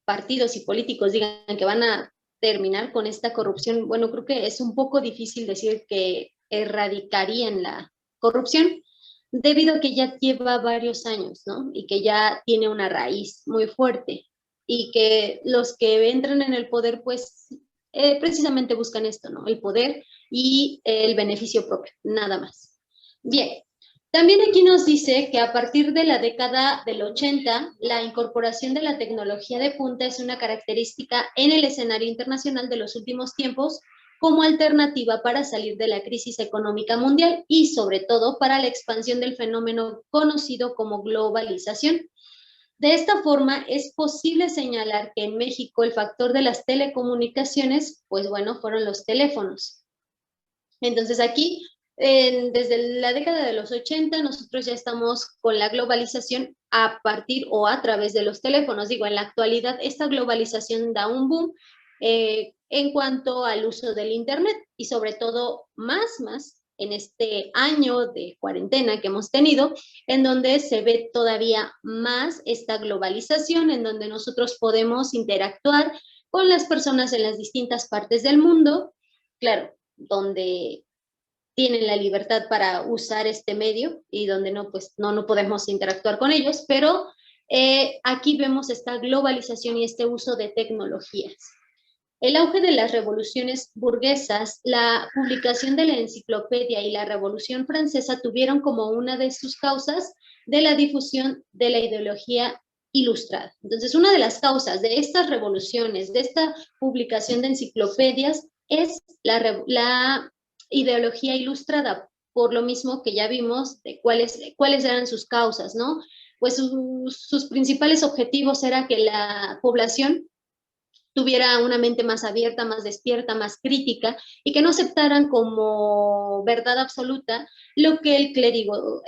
partidos y políticos digan que van a terminar con esta corrupción, bueno, creo que es un poco difícil decir que erradicarían la corrupción, debido a que ya lleva varios años, ¿no? Y que ya tiene una raíz muy fuerte y que los que entran en el poder, pues, precisamente buscan esto, ¿no? El poder y el beneficio propio, nada más. Bien, también aquí nos dice que a partir de la década del 80, la incorporación de la tecnología de punta es una característica en el escenario internacional de los últimos tiempos, como alternativa para salir de la crisis económica mundial y sobre todo para la expansión del fenómeno conocido como globalización. De esta forma, es posible señalar que en México el factor de las telecomunicaciones, pues bueno, fueron los teléfonos. Entonces aquí, desde la década de los 80, nosotros ya estamos con la globalización a partir o a través de los teléfonos. Digo, en la actualidad esta globalización da un boom en cuanto al uso del Internet y sobre todo más en este año de cuarentena que hemos tenido, en donde se ve todavía más esta globalización, en donde nosotros podemos interactuar con las personas en las distintas partes del mundo, claro, donde tienen la libertad para usar este medio y donde no, pues no podemos interactuar con ellos, pero aquí vemos esta globalización y este uso de tecnologías. El auge de las revoluciones burguesas, la publicación de la enciclopedia y la Revolución Francesa tuvieron como una de sus causas de la difusión de la ideología ilustrada. Entonces, una de las causas de estas revoluciones, de esta publicación de enciclopedias, es la ideología ilustrada, por lo mismo que ya vimos de cuáles eran sus causas, ¿no? Pues sus principales objetivos era que la población tuviera una mente más abierta, más despierta, más crítica, y que no aceptaran como verdad absoluta lo que el clérigo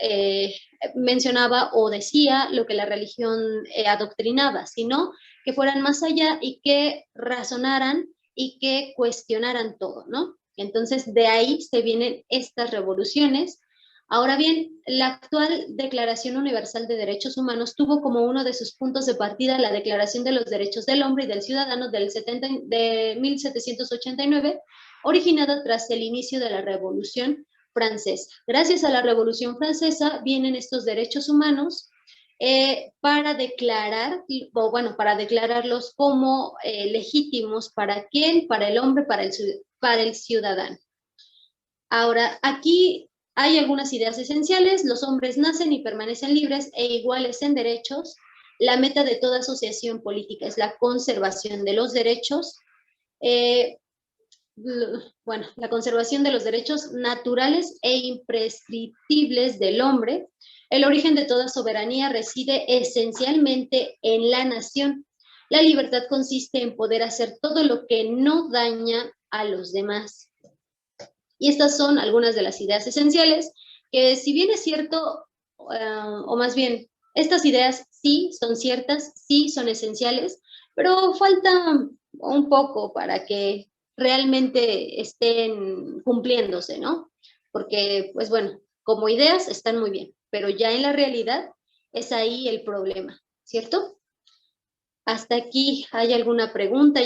mencionaba o decía, lo que la religión adoctrinaba, sino que fueran más allá y que razonaran y que cuestionaran todo, ¿no? Entonces, de ahí se vienen estas revoluciones. Ahora bien, la actual Declaración Universal de Derechos Humanos tuvo como uno de sus puntos de partida la Declaración de los Derechos del Hombre y del Ciudadano de 1789, originada tras el inicio de la Revolución Francesa. Gracias a la Revolución Francesa vienen estos derechos humanos para declararlos como legítimos. ¿Para quién? Para el hombre, para el ciudadano. Ahora, aquí hay algunas ideas esenciales. Los hombres nacen y permanecen libres e iguales en derechos. La meta de toda asociación política es la conservación de los derechos. La conservación de los derechos naturales e imprescriptibles del hombre. El origen de toda soberanía reside esencialmente en la nación. La libertad consiste en poder hacer todo lo que no daña a los demás. Y estas son algunas de las ideas esenciales, que si bien es cierto, o más bien, estas ideas sí son ciertas, sí son esenciales, pero falta un poco para que realmente estén cumpliéndose, ¿no? Porque, pues bueno, como ideas están muy bien, pero ya en la realidad es ahí el problema, ¿cierto? Hasta aquí, ¿hay alguna pregunta?